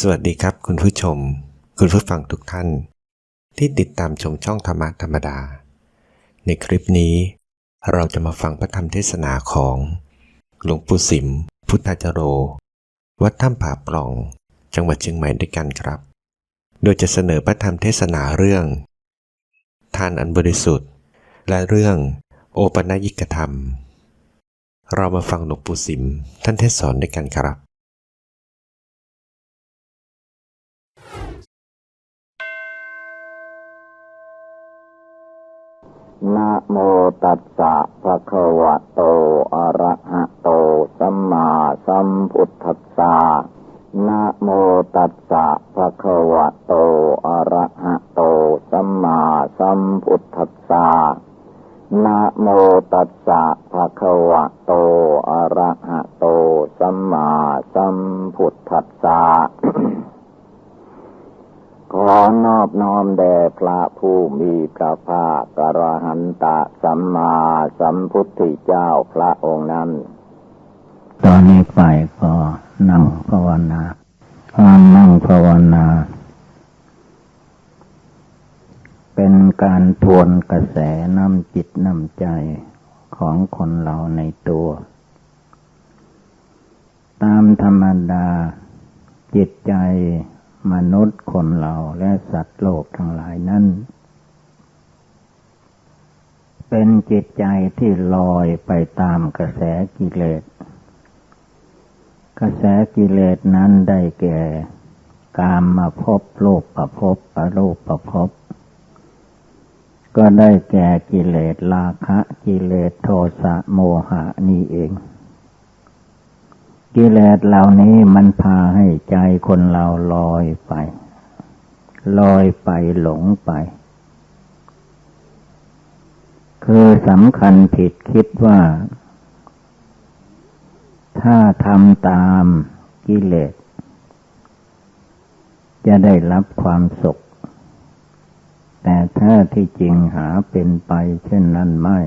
สวัสดีครับคุณผู้ชมคุณผู้ฟังทุกท่านที่ติดตามชมช่องธรรมะธรรมดาในคลิปนี้เราจะมาฟังพระธรรมเทศนาของหลวงปู่สิมพุทธจโรวัดถ้ำผาปล่องจังหวัดเชียงใหม่ด้วยกันครับโดยจะเสนอพระธรรมเทศนาเรื่องทานอันบริสุทธิ์และเรื่องโอปนยิกธรรมเรามาฟังหลวงปู่สิมท่านเทศสอนด้วยกันครับนะโมตัสสะภะคะวะโตอะระหะโตสัมมาสัมพุทธัสสะนะโมตัสสะภะคะวะโตอะระหะโตสัมมาสัมพุทธัสสะนะโมตัสสะภะคะวะโตอะระหะโตสัมมาสัมพุทธัสสะขอนอบน้อมแด่พระผู้มีพระภาคอรหันตสัมมาสัมพุทธเจ้าพระองค์นั้นตอนนี้ไปก็นั่งภาวนานั่งภาวนาเป็นการทวนกระแสน้ำจิตน้ำใจของคนเราในตัวตามธรรมดาจิตใจมนุษย์คนเราและสัตว์โลกทั้งหลายนั้นเป็นจิตใจที่ลอยไปตามกระแสกิเลสกระแสกิเลสนั้นได้แก่กามภพรูปภพอรูปภพก็ได้แก่กิเลสราคะกิเลสโทสะโมหะนี่เองกิเลสเหล่านี้มันพาให้ใจคนเราลอยไปหลงไปคือสำคัญผิดคิดว่าถ้าทำตามกิเลสจะได้รับความสุขแต่ถ้าที่จริงหาเป็นไปเช่นนั้นไม่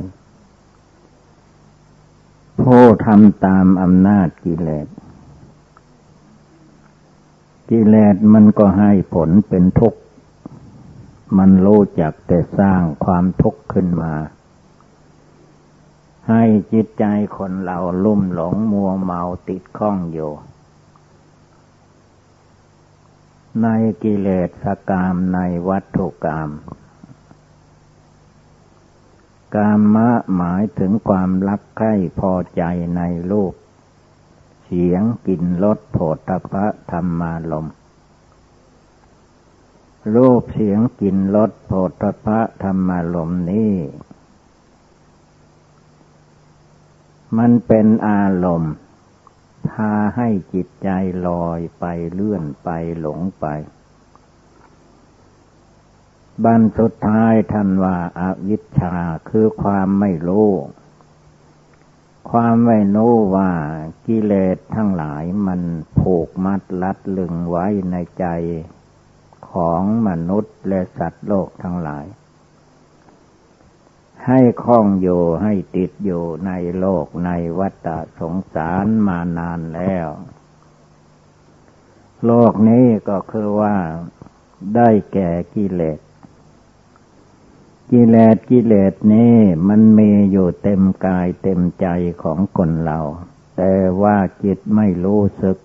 ผู้ทำตามอำนาจกิเลสมันก็ให้ผลเป็นทุกข์มันรู้จักแต่สร้างความทุกข์ขึ้นมาให้จิตใจคนเราลุ่มหลงมัวเมาติดข้องอยู่ในกิเลสกามในวัตถุกรรมกามะหมายถึงความรักใคร่พอใจในรูปเสียงกลิ่นรสโผฏฐัพพะธรรมารมณ์รูปเสียงกลิ่นรสโผฏฐัพพะธรรมารมณ์นี้มันเป็นอารมณ์พาให้จิตใจลอยไปเลื่อนไปหลงไปบั้นสุดท้ายท่านว่าอวิชชาคือความไม่รู้ว่ากิเลสทั้งหลายมันผูกมัดลัดลึงไว้ในใจของมนุษย์และสัตว์โลกทั้งหลายให้คล้องอยู่ให้ติดอยู่ในโลกในวัฏสงสารมานานแล้วโลกนี้ก็คือว่าได้แก่กิเลสนี้มันมีอยู่เต็มกายเต็มใจของคนเราแต่ว่าจิตไม่รู้สึก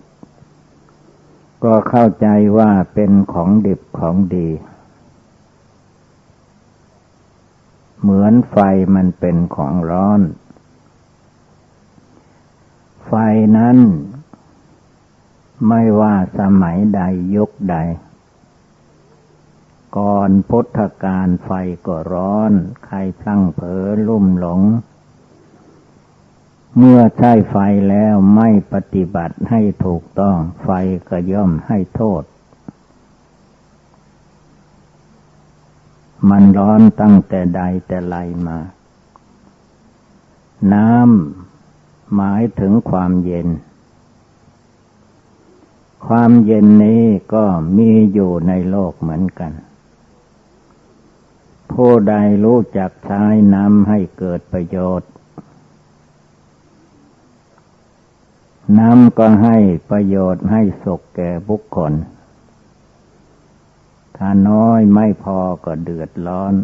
ก็เข้าใจว่าเป็นของดิบของดีเหมือนไฟมันเป็นของร้อนไฟนั้นไม่ว่าสมัยใดยุคใดก่อนพุทธกาลไฟก็ร้อนใครพลั้งเผลอลุ่มหลงเมื่อใช้ไฟแล้วไม่ปฏิบัติให้ถูกต้องไฟก็ย่อมให้โทษมันร้อนตั้งแต่ใดแต่ไรมาน้ำหมายถึงความเย็นนี้ก็มีอยู่ในโลกเหมือนกันผู้ใดรู้จักใช้น้ำให้เกิดประโยชน์ น้ำก็ให้ประโยชน์ให้สุขแก่บุคคลถ้าน้อยไม่พอก็เดือดร้อน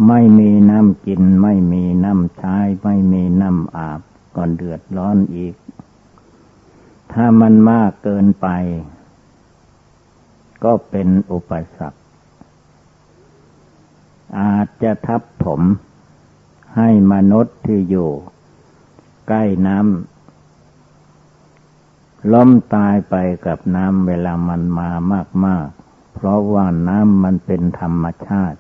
ไม่มีน้ำกินไม่มีน้ำใช้ไม่มีน้ำอาบก็เดือดร้อนอีกถ้ามันมากเกินไปก็เป็นอุปสรรคอาจจะทับถมให้มนุษย์ที่อยู่ใกล้น้ำล้มตายไปกับน้ำเวลามันมามากๆเพราะว่าน้ำมันเป็นธรรมชาติ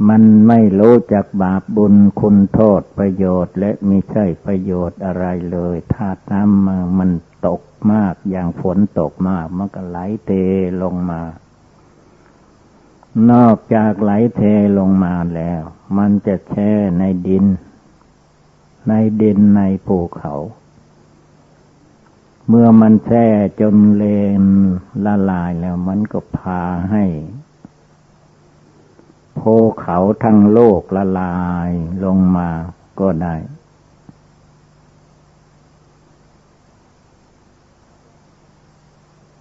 มันไม่รู้จักบาปบุญคุณโทษประโยชน์และมิใช่ประโยชน์อะไรเลยถ้าน้ำมันตกมากอย่างฝนตกมากมันก็ไหลเทลงมานอกจากไหลเทลงมาแล้วมันจะแช่ในดินในภูเขาเมื่อมันแช่จนเลนละลายแล้วมันก็พาให้ภูเขาทั้งโลกละลายลงมาก็ได้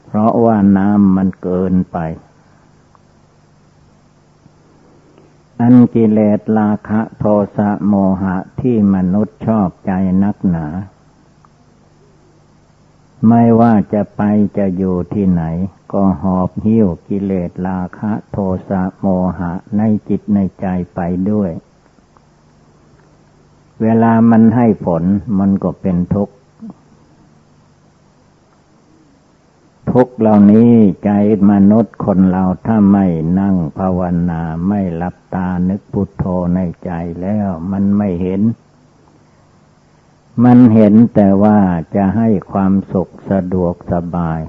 เพราะว่าน้ำมันเกินไปอันกิเลสราคะโทสะโมหะที่มนุษย์ชอบใจนักหนาไม่ว่าจะไปจะอยู่ที่ไหนก็หอบหิ้วกิเลสราคะโทสะโมหะในจิตในใจไปด้วยเวลามันให้ผลมันก็เป็นทุกข์ทุกข์เหล่านี้ใจมนุษย์คนเราถ้าไม่นั่งภาวนาไม่หลับตานึกพุทโธในใจแล้วมันไม่เห็นมันเห็นแต่ว่าจะให้ความสุขสะดวกสบาย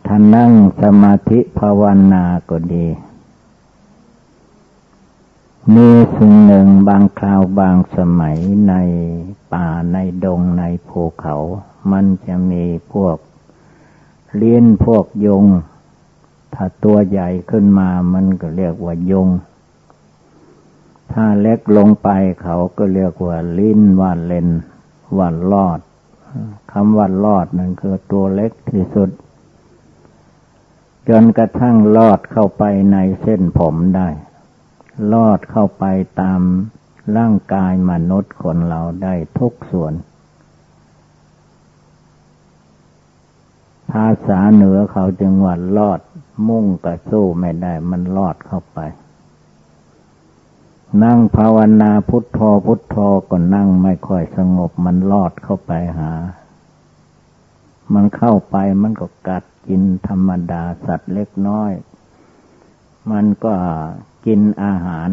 ถ้านั่งสมาธิภาวนาก็ดีมีสิ่งหนึ่งบางคราวบางสมัยในป่าในดงในภูเขามันจะมีพวกเลี้ยนพวกยุงถ้าตัวใหญ่ขึ้นมามันก็เรียกว่ายุงถ้าเล็กลงไปเขาก็เรียกว่าลิ้นว่าเลนว่าลอดคำว่าลอดนั่นคือตัวเล็กที่สุดจนกระทั่งลอดเข้าไปในเส้นผมได้ลอดเข้าไปตามร่างกายมนุษย์คนเราได้ทุกส่วนภาษาเหนือเขาจึงว่าลอดมุ่งก็สู้ไม่ได้มันลอดเข้าไปนั่งภาวนาพุทโธพุทโธก็นั่งไม่ค่อยสงบมันลอดเข้าไปหามันเข้าไปมันก็กัดกินธรรมดาสัตว์เล็กน้อยมันก็กินอาหาร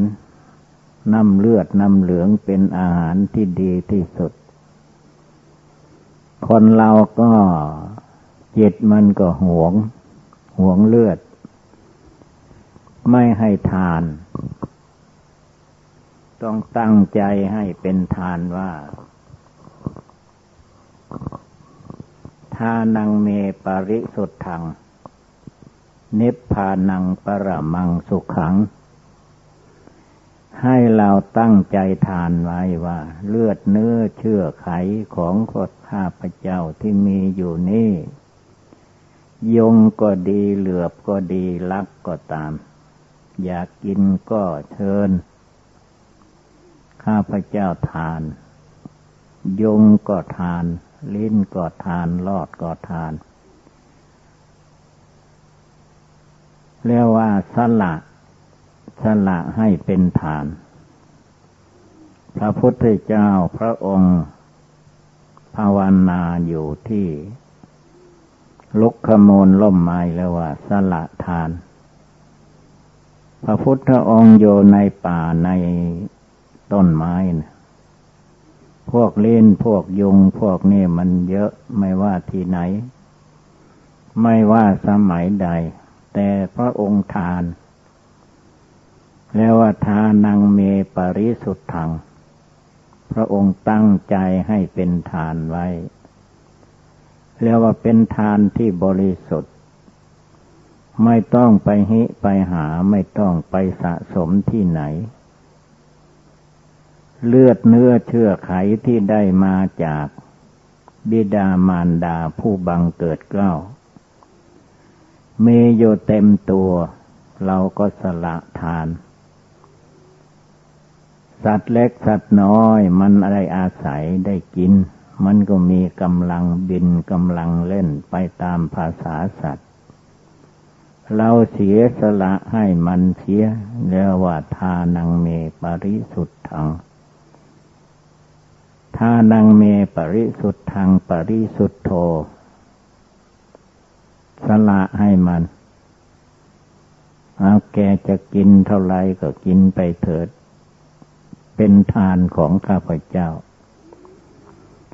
น้ำเลือดน้ำเหลืองเป็นอาหารที่ดีที่สุดคนเราก็จิตมันก็หวงเลือดไม่ให้ทานต้องตั้งใจให้เป็นทานว่าทานังเมปริสุทธังนิพพานังปรมังสุขังให้เราตั้งใจทานไว้ว่าเลือดเนื้อเชื่อไขของข้าพเจ้าที่มีอยู่นี่ยุงก็ดีเหลือบก็ดีลักก็ตามอยากกินก็เชิญข้าพเจ้าทานยุงก็ทานลิ้นก็ทานลอดก็ทานเรียกว่าสละให้เป็นทานพระพุทธเจ้าพระองค์ภาวนาอยู่ที่ลุกขมูลล่มไม้แล้วว่าสละทานพระพุทธองค์อยู่ในป่าในต้นไม้นะพวกเล่นพวกยุงพวกนี้มันเยอะไม่ว่าที่ไหนไม่ว่าสมัยใดแต่พระองค์ทานแล้วว่าทานังเมปริสุทธังพระองค์ตั้งใจให้เป็นทานไว้เรียกว่าเป็นทานที่บริสุทธิ์ไม่ต้องไปไปหาไม่ต้องไปสะสมที่ไหน เลือดเนื้อเชื้อไขที่ได้มาจากบิดามารดาผู้บังเกิดเกล้ามีอยู่เต็มตัวเราก็สละทานสัตว์เล็กสัตว์น้อยมันอะไรอาศัยได้กินมันก็มีกำลังบินกำลังเล่นไปตามภาษาสัตว์เราเสียสละให้มันเสียเรียกว่าทานังเมปริสุทธังทานังเมปริสุทธังปริสุทโธสละให้มันเอาแกจะกินเท่าไรก็กินไปเถิดเป็นทานของข้าพเจ้า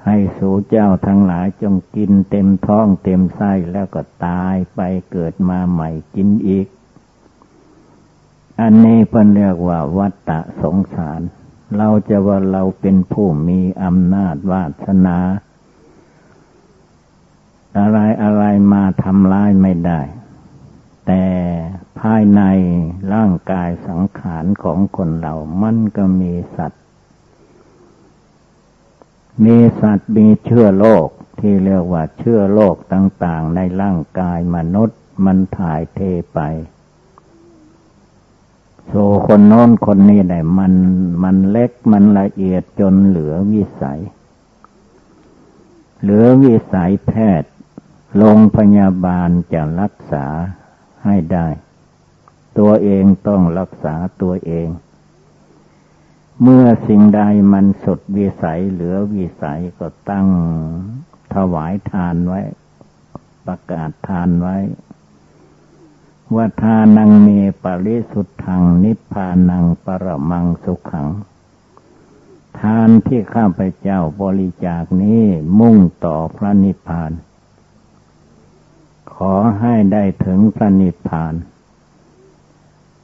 ให้สู่เจ้าทั้งหลายจงกินเต็มท้องเต็มไส้แล้วก็ตายไปเกิดมาใหม่กินอีกอันนี้เพิ่นเรียกว่าวัฏฏะสงสารเราจะว่าเราเป็นผู้มีอำนาจวาสนาอะไรมาทำร้ายไม่ได้แต่ภายในร่างกายสังขารของคนเรามันก็มีสัตว์มีเชื้อโรคที่เรียกว่าเชื้อโรคต่างๆในร่างกายมนุษย์มันถ่ายเทไปโซ่คนโน้นคนนี้ได้มันเล็กมันละเอียดจนเหลือวิสัยแพทย์โรงพยาบาลจะรักษาให้ได้ตัวเองต้องรักษาตัวเองเมื่อสิ่งใดมันสุดวิสัยเหลือวิสัยก็ตั้งถวายทานไว้ประกาศทานไว้ว่าทานังเมปริสุทธังนิพพานังปรมังสุขังทานที่ข้าพเจ้าบริจาคนี้มุ่งต่อพระนิพพานขอให้ได้ถึงพระนิพพาน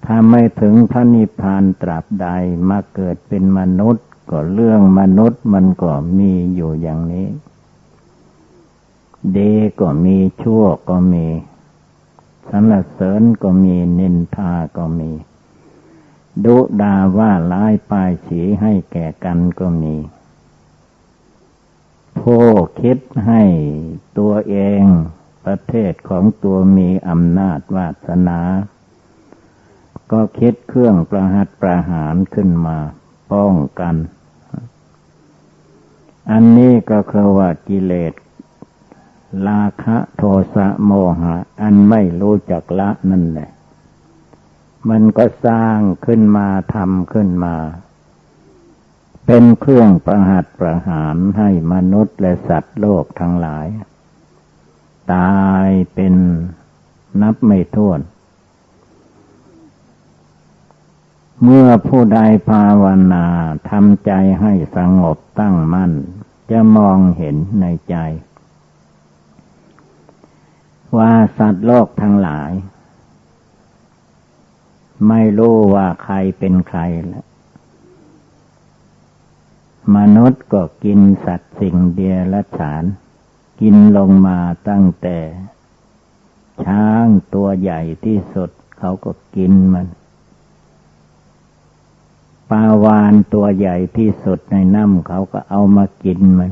ถ้าไม่ถึงพระนิพพานตราบใดมาเกิดเป็นมนุษย์ก็เรื่องมนุษย์มันก็มีอยู่อย่างนี้ดีก็มีชั่วก็มีสรรเสริญก็มีนินทาก็มีดุด่าว่าร้ายป้ายสีให้แก่กันก็มีผู้คิดให้ตัวเองประเทศของตัวมีอำนาจวาสนาก็คิดเครื่องประหัตประหารขึ้นมาป้องกันอันนี้ก็คือว่ากิเลสราคะโทสะโมหะอันไม่รู้จักละนั่นแหละมันก็สร้างขึ้นมาทำขึ้นมาเป็นเครื่องประหัตประหารให้มนุษย์และสัตว์โลกทั้งหลายตายเป็นนับไม่ถ้วนเมื่อผู้ใดภาวนาทำใจให้สงบตั้งมั่นจะมองเห็นในใจว่าสัตว์โลกทั้งหลายไม่รู้ว่าใครเป็นใครแล้วมนุษย์ก็กินสัตว์สิ่งเดียรัจฉานกินลงมาตั้งแต่ช้างตัวใหญ่ที่สุดเขาก็กินมันปลาวาฬตัวใหญ่ที่สุดในน้ำเขาก็เอามากินมัน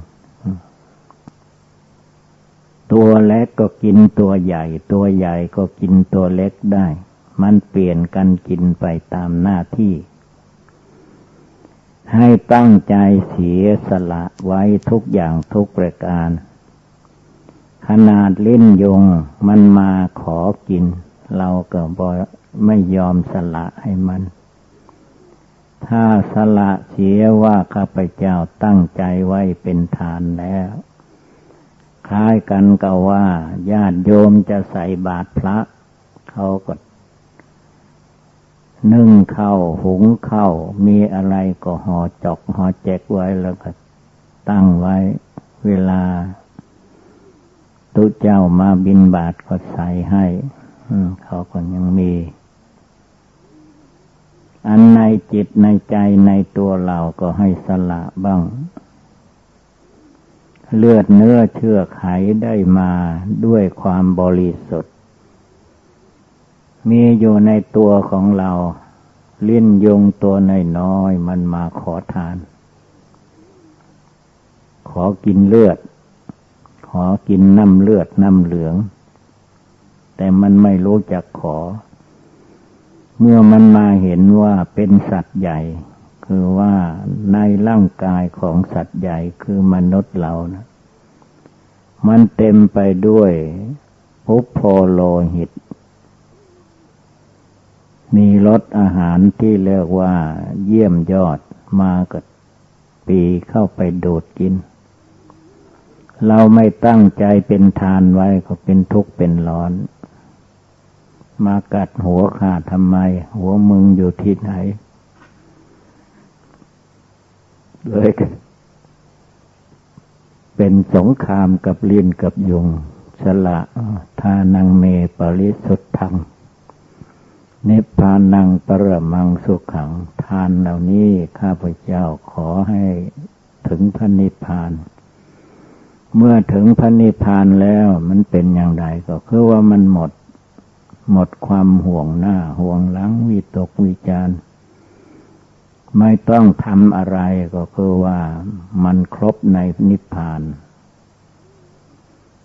ตัวเล็กก็กินตัวใหญ่ตัวใหญ่ก็กินตัวเล็กได้มันเปลี่ยนกันกินไปตามหน้าที่ให้ตั้งใจเสียสละไว้ทุกอย่างทุกประการขนาดลิ้นยุงมันมาขอกินเราก็ไม่ยอมสละให้มันถ้าสละเสียว่าข้าพเจ้าตั้งใจไว้เป็นทานแล้วคล้ายกันกับว่าญาติโยมจะใส่บาตรพระเขาก็นึ่งข้าวหุงข้าวมีอะไรก็ห่อจอกห่อแจกไว้แล้วก็ตั้งไว้เวลาตุเจ้ามาบิณฑบาตก็ใส่ให้เขาก็ยังมีอันในจิตในใจในตัวเราก็ให้สละบ้างเลือดเนื้อเชื้อไขได้มาด้วยความบริสุทธิ์มีอยู่ในตัวของเราลิ้นยุงตัวน้อยๆมันมาขอทาน ขอกินเลือดขอกินน้ำเลือดน้ำเหลืองแต่มันไม่รู้จักขอเมื่อมันมาเห็นว่าเป็นสัตว์ใหญ่คือว่าในร่างกายของสัตว์ใหญ่คือมนุษย์เรานะมันเต็มไปด้วยพุพโพโลหิตมีรสอาหารที่เรียกว่าเยี่ยมยอดมาก็ปีเข้าไปดูดกินเราไม่ตั้งใจเป็นทานไว้ก็เป็นทุกข์เป็นร้อนมากัดหัวข้าทำไมหัวมึงอยู่ที่ไหนเลยเป็นสงครามกับลิ้นกับยุงสละทานังเมปริสุทธังนิพพานังปรมังสุขังทานเหล่านี้ข้าพเจ้าขอให้ถึงพระนิพพานเมื่อถึงพระนิพพานแล้วมันเป็นอย่างไรก็คือว่ามันหมดความห่วงหน้าห่วงหลังวิตกวิจารณ์ไม่ต้องทำอะไรก็คือว่ามันครบในนิพพาน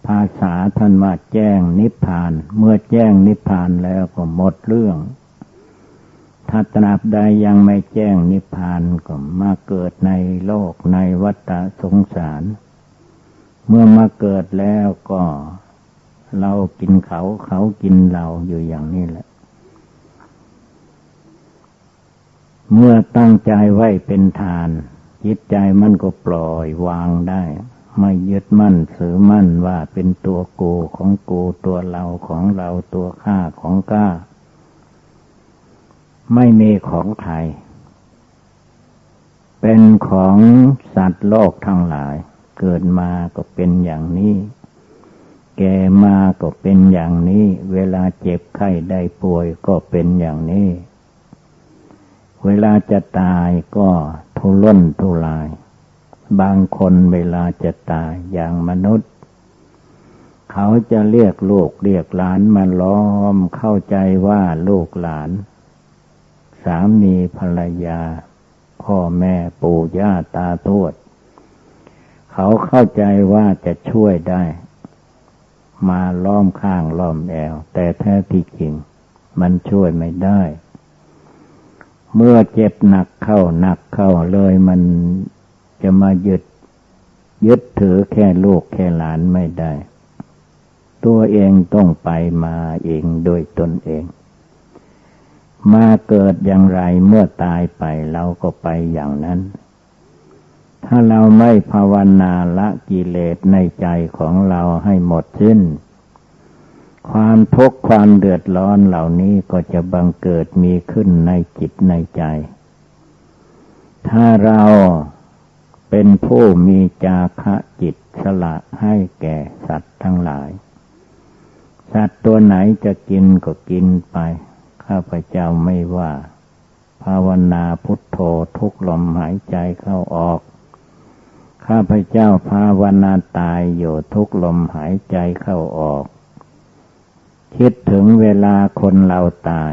ภาษาท่านว่าแจ้งนิพพานเมื่อแจ้งนิพพานแล้วก็หมดเรื่องถ้าตราบใดยังไม่แจ้งนิพพานก็มาเกิดในโลกในวัฏสงสารเมื่อมาเกิดแล้วก็เรากินเขาเขากินเราอยู่อย่างนี้แหละเมื่อตั้งใจไว้เป็นทานจิตใจมันก็ปล่อยวางได้ไม่ยึดมั่นถือมั่นว่าเป็นตัวกูของกูตัวเราของเราตัวข้าของข้าไม่มีของใครเป็นของสัตว์โลกทั้งหลายเกิดมาก็เป็นอย่างนี้แก่มาก็เป็นอย่างนี้เวลาเจ็บไข้ได้ป่วยก็เป็นอย่างนี้เวลาจะตายก็ทุรนทุรายบางคนเวลาจะตายอย่างมนุษย์เขาจะเรียกลูกเรียกหลานมาล้อมเข้าใจว่าลูกหลานสามีภรรยาพ่อแม่ปู่ย่าตาทวดเขาเข้าใจว่าจะช่วยได้มาล้อมข้างล้อมแอวแต่แท้ที่จริงมันช่วยไม่ได้เมื่อเจ็บหนักเข้าเลยมันจะมายึดถือแค่ลูกแค่หลานไม่ได้ตัวเองต้องไปมาเองโดยตนเองมาเกิดอย่างไรเมื่อตายไปเราก็ไปอย่างนั้นถ้าเราไม่ภาวนาละกิเลสในใจของเราให้หมดสิ้นความทุกข์ความเดือดร้อนเหล่านี้ก็จะบังเกิดมีขึ้นในจิตในใจถ้าเราเป็นผู้มีจาคะจิตสละให้แก่สัตว์ทั้งหลายสัตว์ตัวไหนจะกินก็กินไปข้าพเจ้าไม่ว่าภาวนาพุทโธทุกลมหายใจเข้าออกข้าพเจ้าภาวนาตายอยู่ทุกลมหายใจเข้าออกคิดถึงเวลาคนเราตาย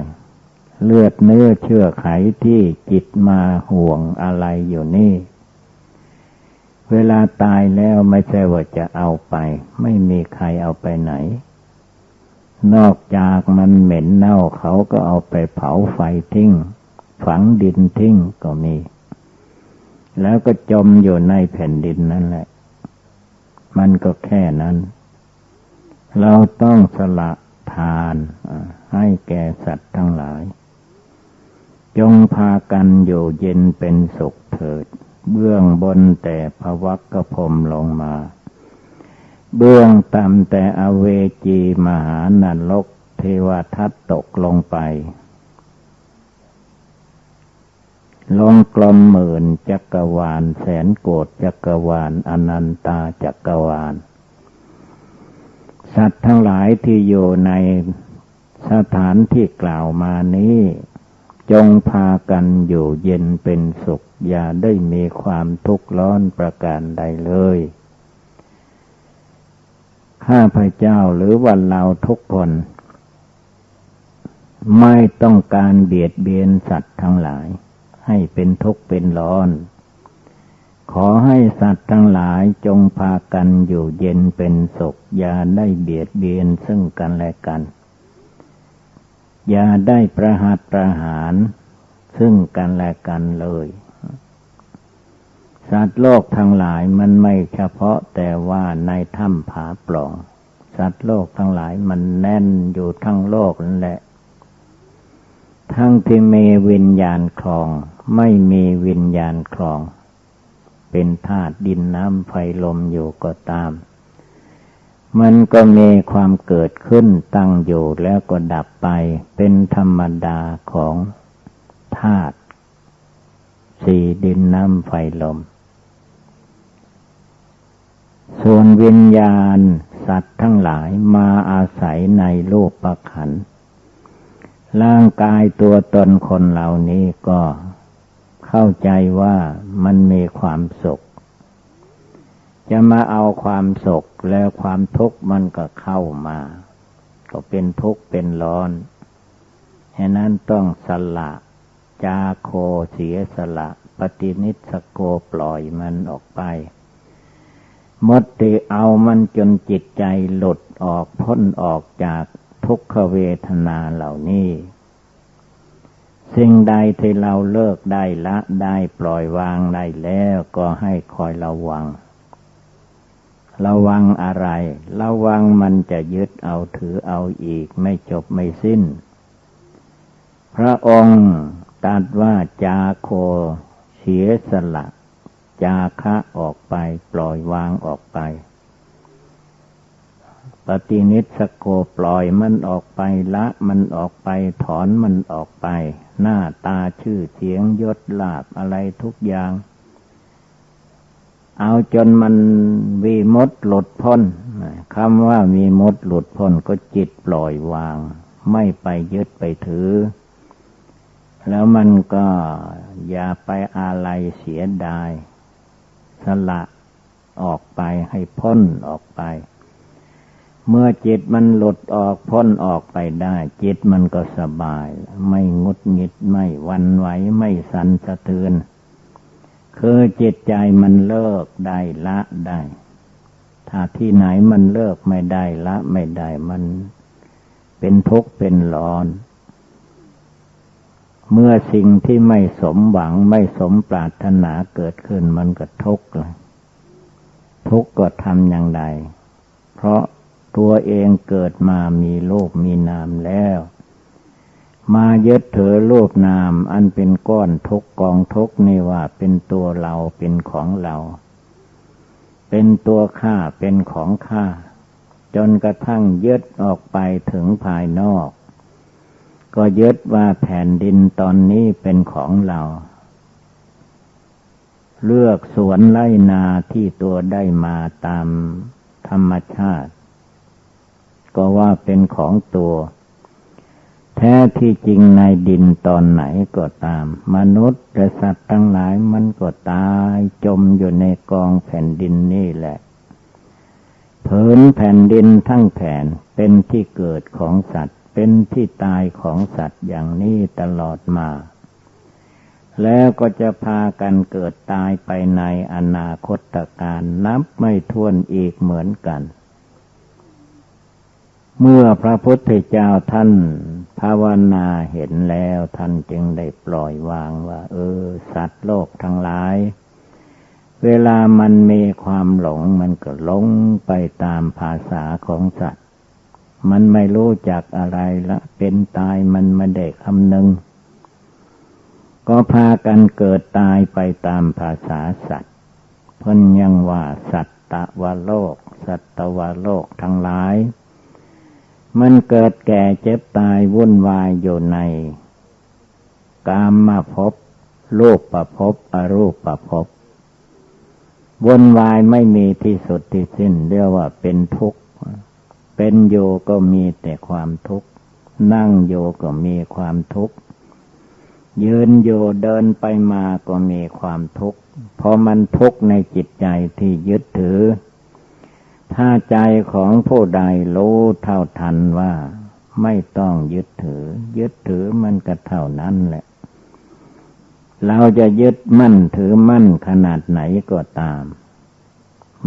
เลือดเนื้อเชื่อไขที่จิตมาห่วงอะไรอยู่นี่เวลาตายแล้วไม่ใช่ว่าจะเอาไปไม่มีใครเอาไปไหนนอกจากมันเหม็นเน่าเขาก็เอาไปเผาไฟทิ้งฝังดินทิ้งก็มีแล้วก็จมอยู่ในแผ่นดินนั่นแหละมันก็แค่นั้นเราต้องสละทานให้แก่สัตว์ทั้งหลายจงพากันอยู่เย็นเป็นสุขเถิดเบื้องบนแต่ภวักกพรหมลงมาเบื้องต่ำแต่อเวจีมหานรกเทวทัตตกลงไปลงกลมหมื่นจักรวาลแสนโกฏจักรวาลอนันตาจักรวาลสัตว์ทั้งหลายที่อยู่ในสถานที่กล่าวมานี้จงพากันอยู่เย็นเป็นสุขอย่าได้มีความทุกข์ร้อนประการใดเลยข้าพเจ้าหรือว่าเราทุกคนไม่ต้องการเบียดเบียนสัตว์ทั้งหลายให้เป็นทุกข์เป็นร้อน ขอให้สัตว์ทั้งหลายจงพากันอยู่เย็นเป็นสุขอย่าได้เบียดเบียนซึ่งกันและกันอย่าได้ประหัตประหารซึ่งกันและกันเลยสัตว์โลกทั้งหลายมันไม่เฉพาะแต่ว่าในถ้ำผาปล่องสัตว์โลกทั้งหลายมันแน่นอยู่ทั้งโลกนั่นแหละทั้งที่มีวิญญาณครองไม่มีวิญญาณครองเป็นธาตุดินน้ำไฟลมอยู่ก็ตามมันก็มีความเกิดขึ้นตั้งอยู่แล้วก็ดับไปเป็นธรรมดาของธาตุสี่ดินน้ำไฟลมส่วนวิญญาณสัตว์ทั้งหลายมาอาศัยในรูปขันธ์ร่างกายตัวตนคนเหล่านี้ก็เข้าใจว่ามันมีความสุขจะมาเอาความสุขแล้วความทุกข์มันก็เข้ามาก็เป็นทุกข์เป็นร้อนฉะนั้นต้องสละจาโคเสียสละปฏินิสโกปล่อยมันออกไปหมดที่เอามันจนจิตใจหลุดออกพ้นออกจากทุกขเวทนาเหล่านี้สิ่งใดที่เราเลิกได้ละได้ปล่อยวางได้แล้วก็ให้คอยระวังอะไรระวังมันจะยึดเอาถือเอาอีกไม่จบไม่สิ้นพระองค์ตรัสว่าจาโคเสียสละจาคะออกไปปล่อยวางออกไปปฏินิสสโกปล่อยมันออกไปละมันออกไปถอนมันออกไปหน้าตาชื่อเสียงยศลาภอะไรทุกอย่างเอาจนมันวิมุตติหลุดพ้นคำว่าวิมุตติหลุดพ้นก็จิตปล่อยวางไม่ไปยึดไปถือแล้วมันก็อย่าไปอาลัยเสียดายสละออกไปให้พ้นออกไปเมื่อจิตมันหลุดออกพ้นออกไปได้จิตมันก็สบายไม่งุดหงิดไม่หวั่นไหวไม่สั่นสะเทือนคือจิตใจมันเลิกได้ละได้ถ้าที่ไหนมันเลิกไม่ได้ละไม่ได้มันเป็นทุกข์เป็นร้อนเมื่อสิ่งที่ไม่สมหวังไม่สมปรารถนาเกิดขึ้นมันก็ทุกข์เลยทุกข์ก็ทำอย่างไรเพราะตัวเองเกิดมามีรูปมีนามแล้วมายึดถือรูปนามอันเป็นก้อนทุกข์กองทุกข์นี่ว่าเป็นตัวเราเป็นของเราเป็นตัวข้าเป็นของข้าจนกระทั่งยึดออกไปถึงภายนอกก็ยึดว่าแผ่นดินตอนนี้เป็นของเราเลือกสวนไร่นาที่ตัวได้มาตามธรรมชาติก็ว่าเป็นของตัวแท้ที่จริงในดินตอนไหนก็ตามมนุษย์และสัตว์ทั้งหลายมันก็ตายจมอยู่ในกองแผ่นดินนี่แหละผืนแผ่นดินทั้งแผ่นเป็นที่เกิดของสัตว์เป็นที่ตายของสัตว์อย่างนี้ตลอดมาแล้วก็จะพากันเกิดตายไปในอนาคตการนับไม่ถ้วนอีกเหมือนกันเมื่อพระพุทธเจ้าท่านภาวนาเห็นแล้วท่านจึงได้ปล่อยวางว่าสัตว์โลกทั้งหลายเวลามันมีความหลงมันก็หลงไปตามภาษาของสัตว์มันไม่รู้จักอะไรละเป็นตายมันไม่ได้คำนึงก็พากันเกิดตายไปตามภาษาสัตว์เพิ่นยังว่าสัตตวโลกสัตตวโลกทั้งหลายมันเกิดแก่เจ็บตายวุ่นวายอยู่ในกามภพรูปภพอรูปภพวุ่นวายไม่มีที่สุดที่สิ้นเรียกว่าเป็นทุกข์เป็นอยู่ก็มีแต่ความทุกข์นั่งอยู่ก็มีความทุกข์ยืนอยู่เดินไปมาก็มีความทุกข์เพราะมันทุกข์ในจิตใจที่ยึดถือถ้าใจของผู้ใดรู้เท่าทันว่าไม่ต้องยึดถือมันก็เท่านั้นแหละ เราจะยึดมั่นถือมั่นขนาดไหนก็ตาม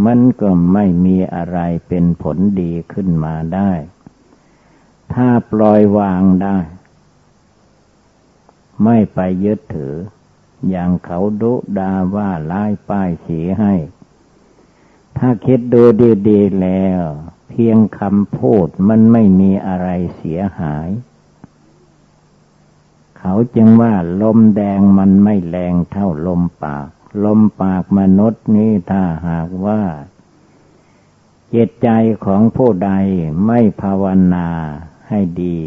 มันก็ไม่มีอะไรเป็นผลดีขึ้นมาได้ถ้าปล่อยวางได้ไม่ไปยึดถืออย่างเขาดุด่าว่าร้ายป้ายสีให้ถ้าคิดดูดีๆแล้วเพียงคำพูดมันไม่มีอะไรเสียหายเขาจึงว่าลมแดงมันไม่แรงเท่าลมปากลมปากมนุษย์นี้ถ้าหากว่าจิตใจของผู้ใดไม่ภาวนาให้ดี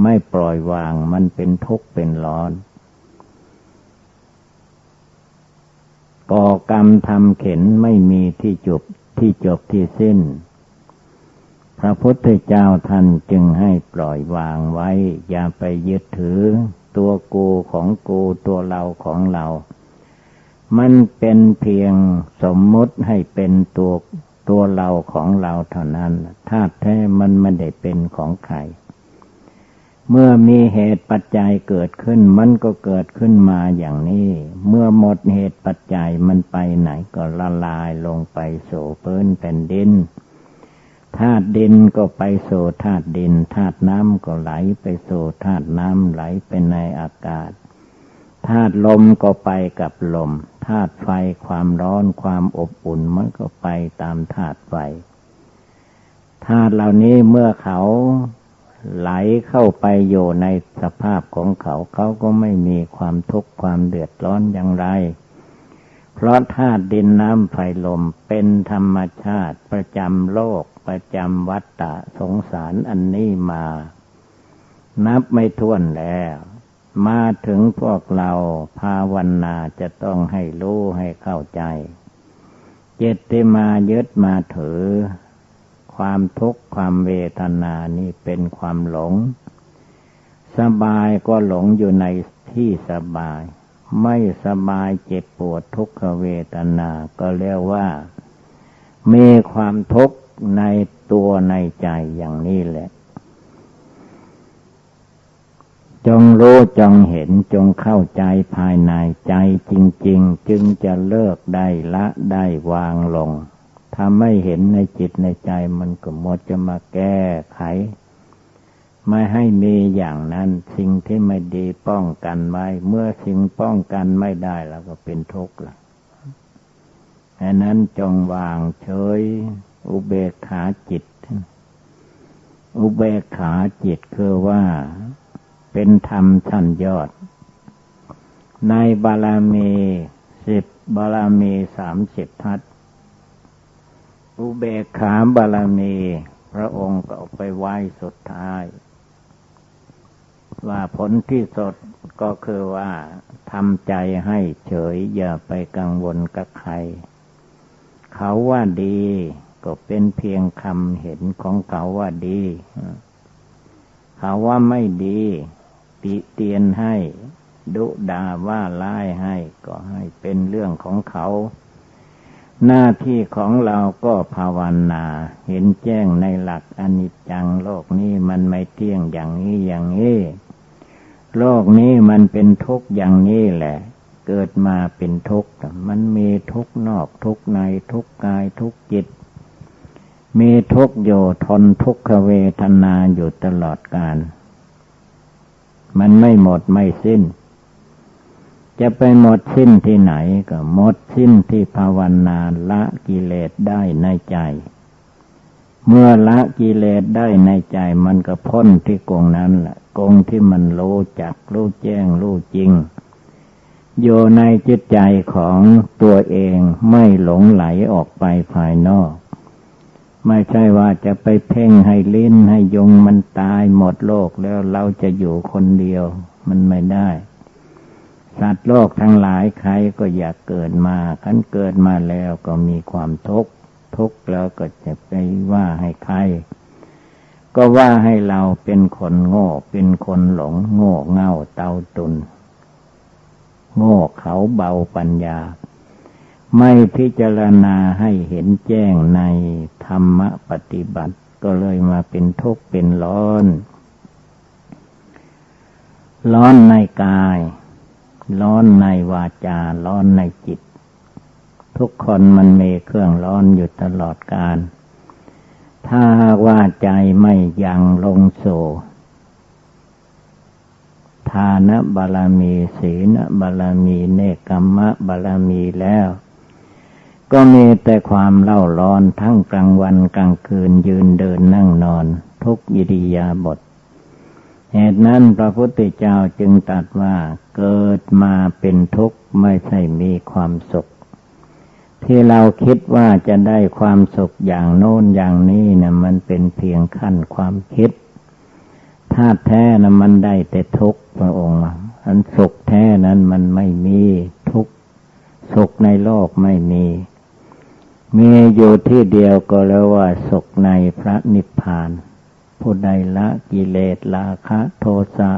ไม่ปล่อยวางมันเป็นทุกข์เป็นร้อนก่อกรรมทำเข็ญไม่มีที่จบที่สิ้นพระพุทธเจ้าท่านจึงให้ปล่อยวางไว้อย่าไปยึดถือตัวกูของกูตัวเราของเรามันเป็นเพียงสมมุติให้เป็นตัวเราของเราเท่านั้นธาตุแท้มันไม่ได้เป็นของใครเมื่อมีเหตุปัจจัยเกิดขึ้นมันก็เกิดขึ้นมาอย่างนี้เมื่อหมดเหตุปัจจัยมันไปไหนก็ละลายลงไปสู่พื้นแผ่นดินธาตุดินก็ไปสู่ธาตุดินธาตุน้ำก็ไหลไปสู่ธาตุน้ำไหลไปในอากาศธาตุลมก็ไปกับลมธาตุไฟความร้อนความอบอุ่นมันก็ไปตามธาตุไฟธาตุเหล่านี้เมื่อเขาไหลเข้าไปอยู่ในสภาพของเขาก็ไม่มีความทุกข์ความเดือดร้อนอย่างไรเพราะธาตุดินน้ำไฟลมเป็นธรรมชาติประจำโลกประจำวัฏฏะสงสารอันนี้มานับไม่ถ้วนแล้วมาถึงพวกเราภาวนาจะต้องให้รู้ให้เข้าใจจิตที่มายึดมาถือความทุกข์ความเวทนานี่เป็นความหลงสบายก็หลงอยู่ในที่สบายไม่สบายเจ็บปวดทุกขเวทนาก็เรียกว่ามีความทุกข์ในตัวในใจอย่างนี้แหละจงรู้จงเห็นจงเข้าใจภายในใจจริงๆจึงจะเลิกได้ละได้วางลงถ้าไม่เห็นในจิตในใจมันก็หมดจะมาแก้ไขไม่ให้มีอย่างนั้นสิ่งที่ไม่ดีป้องกันไว้เมื่อสิ่งป้องกันไม่ได้แล้วก็เป็นทุกข์ละดังนั้นจงวางเฉยอุเบกขาจิตอุเบกขาจิตคือว่าเป็นธรรมชั้นยอดในบารมี10บารมี30ทัศอุเบกขาบารมีพระองค์ก็เอาไปไว้สุดท้ายว่าผลที่สุดก็คือว่าทำใจให้เฉยอย่าไปกังวลกับใครเขาว่าดีก็เป็นเพียงคำเห็นของเขาว่าดีเขาว่าไม่ดีติเตียนให้ดุด่าว่าร้ายให้ก็ให้เป็นเรื่องของเขาหน้าที่ของเราก็ภาวนาเห็นแจ้งในหลักอนิจจังโลกนี้มันไม่เที่ยงอย่างนี้โลกนี้มันเป็นทุกข์อย่างนี้แหละเกิดมาเป็นทุกข์มันมีทุกข์นอกทุกข์ในทุกข์กายทุกข์จิตมีทุกข์อยู่ทนทุกขเวทนาอยู่ตลอดกาลมันไม่หมดไม่สิ้นจะไปหมดสิ้นที่ไหนก็หมดสิ้นที่ภาวนาละกิเลสได้ในใจเมื่อละกิเลสได้ในใจมันก็พ้นที่กงนั้นแหละกงที่มันรู้จักรู้แจ้งรู้จริงอยู่ในจิตใจของตัวเองไม่หลงไหลออกไปภายนอกไม่ใช่ว่าจะไปเพ่งให้ลิ้นให้ยุงมันตายหมดโลกแล้วเราจะอยู่คนเดียวมันไม่ได้สัตว์โลกทั้งหลายใครก็อยากเกิดมาคันเกิดมาแล้วก็มีความทุกข์แล้วก็จะไปว่าให้ใครก็ว่าให้เราเป็นคนโง่เป็นคนหลงโง่เง่าเตาตุนโง่เขาเบาปัญญาไม่พิจารณาให้เห็นแจ้งในธรรมปฏิบัติก็เลยมาเป็นทุกข์เป็นร้อนในกาย ร้อนในวาจาร้อนในจิตทุกคนมันมีเครื่องร้อนอยู่ตลอดกาลถ้าว่าใจไม่ยังลงสู่ทานบารมีศีลบารมีเนกขัมมะบารมีแล้วก็มีแต่ความเล่าร้อนทั้งกลางวันกลางคืนยืนเดินนั่งนอนทุกอิริยาบถเหตุนั้นพระพุทธเจ้าจึงตรัสว่าเกิดมาเป็นทุกข์ไม่ใช่มีความสุขที่เราคิดว่าจะได้ความสุขอย่างโน้นอย่างนี้นะมันเป็นเพียงขั้นความคิดถ้าแท้นะมันได้แต่ทุกข์พระองค์อันสุขแท้นั้นมันไม่มีทุกข์สุขในโลกไม่มีอยู่ที่เดียวก็เรียกว่าสุขในพระนิพพานผู้ใดละกิเลสราคะโทสะ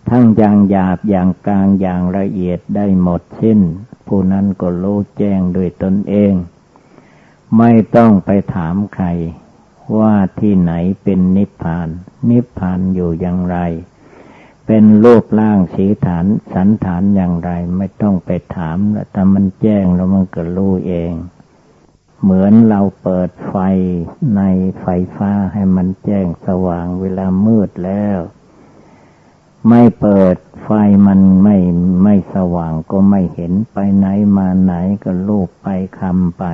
ทั้งอย่างหยาบอย่างกลางอย่างละเอียดได้หมดสิ้นผู้นั้นก็รู้แจ้งด้วยตนเองไม่ต้องไปถามใครว่าที่ไหนเป็นนิพพานนิพพานอยู่อย่างไรเป็นรูปร่างสีฐานสันฐานอย่างไรไม่ต้องไปถามแต่มันแจ้งแล้วมันก็รู้เองเหมือนเราเปิดไฟในไฟฟ้าให้มันแจ้งสว่างเวลามืดแล้วไม่เปิดไฟมันไม่สว่างก็ไม่เห็นไปไหนมาไหนก็ลูบไปคำไป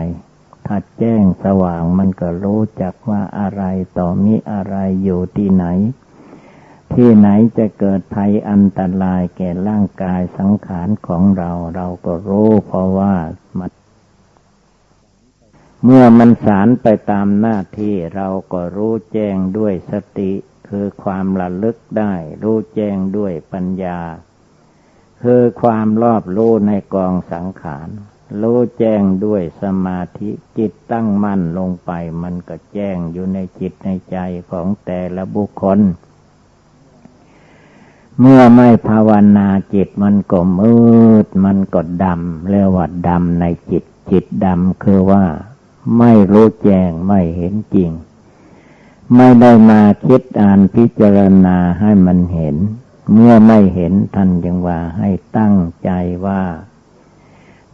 ถ้าแจ้งสว่างมันก็รู้จักว่าอะไรต่อมิอะไรอยู่ที่ไหนที่ไหนจะเกิดภัยอันตรายแก่ร่างกายสังขารของเราเราก็รู้เพราะว่าเมื่อมันสารไปตามหน้าที่เราก็รู้แจ้งด้วยสติคือความระลึกได้รู้แจ้งด้วยปัญญาคือความรอบรู้ในกองสังขารรู้แจ้งด้วยสมาธิจิตตั้งมั่นลงไปมันก็แจ้งอยู่ในจิตในใจของแต่ละบุคคลเมื่อไม่ภาวนาจิตมันก็มืดมันก็ดำเรียกว่าดำในจิตดำคือว่าไม่รู้แจ้งไม่เห็นจริงไม่ได้มาคิดอ่านพิจารณาให้มันเห็นเมื่อไม่เห็นท่านจึงว่าให้ตั้งใจว่า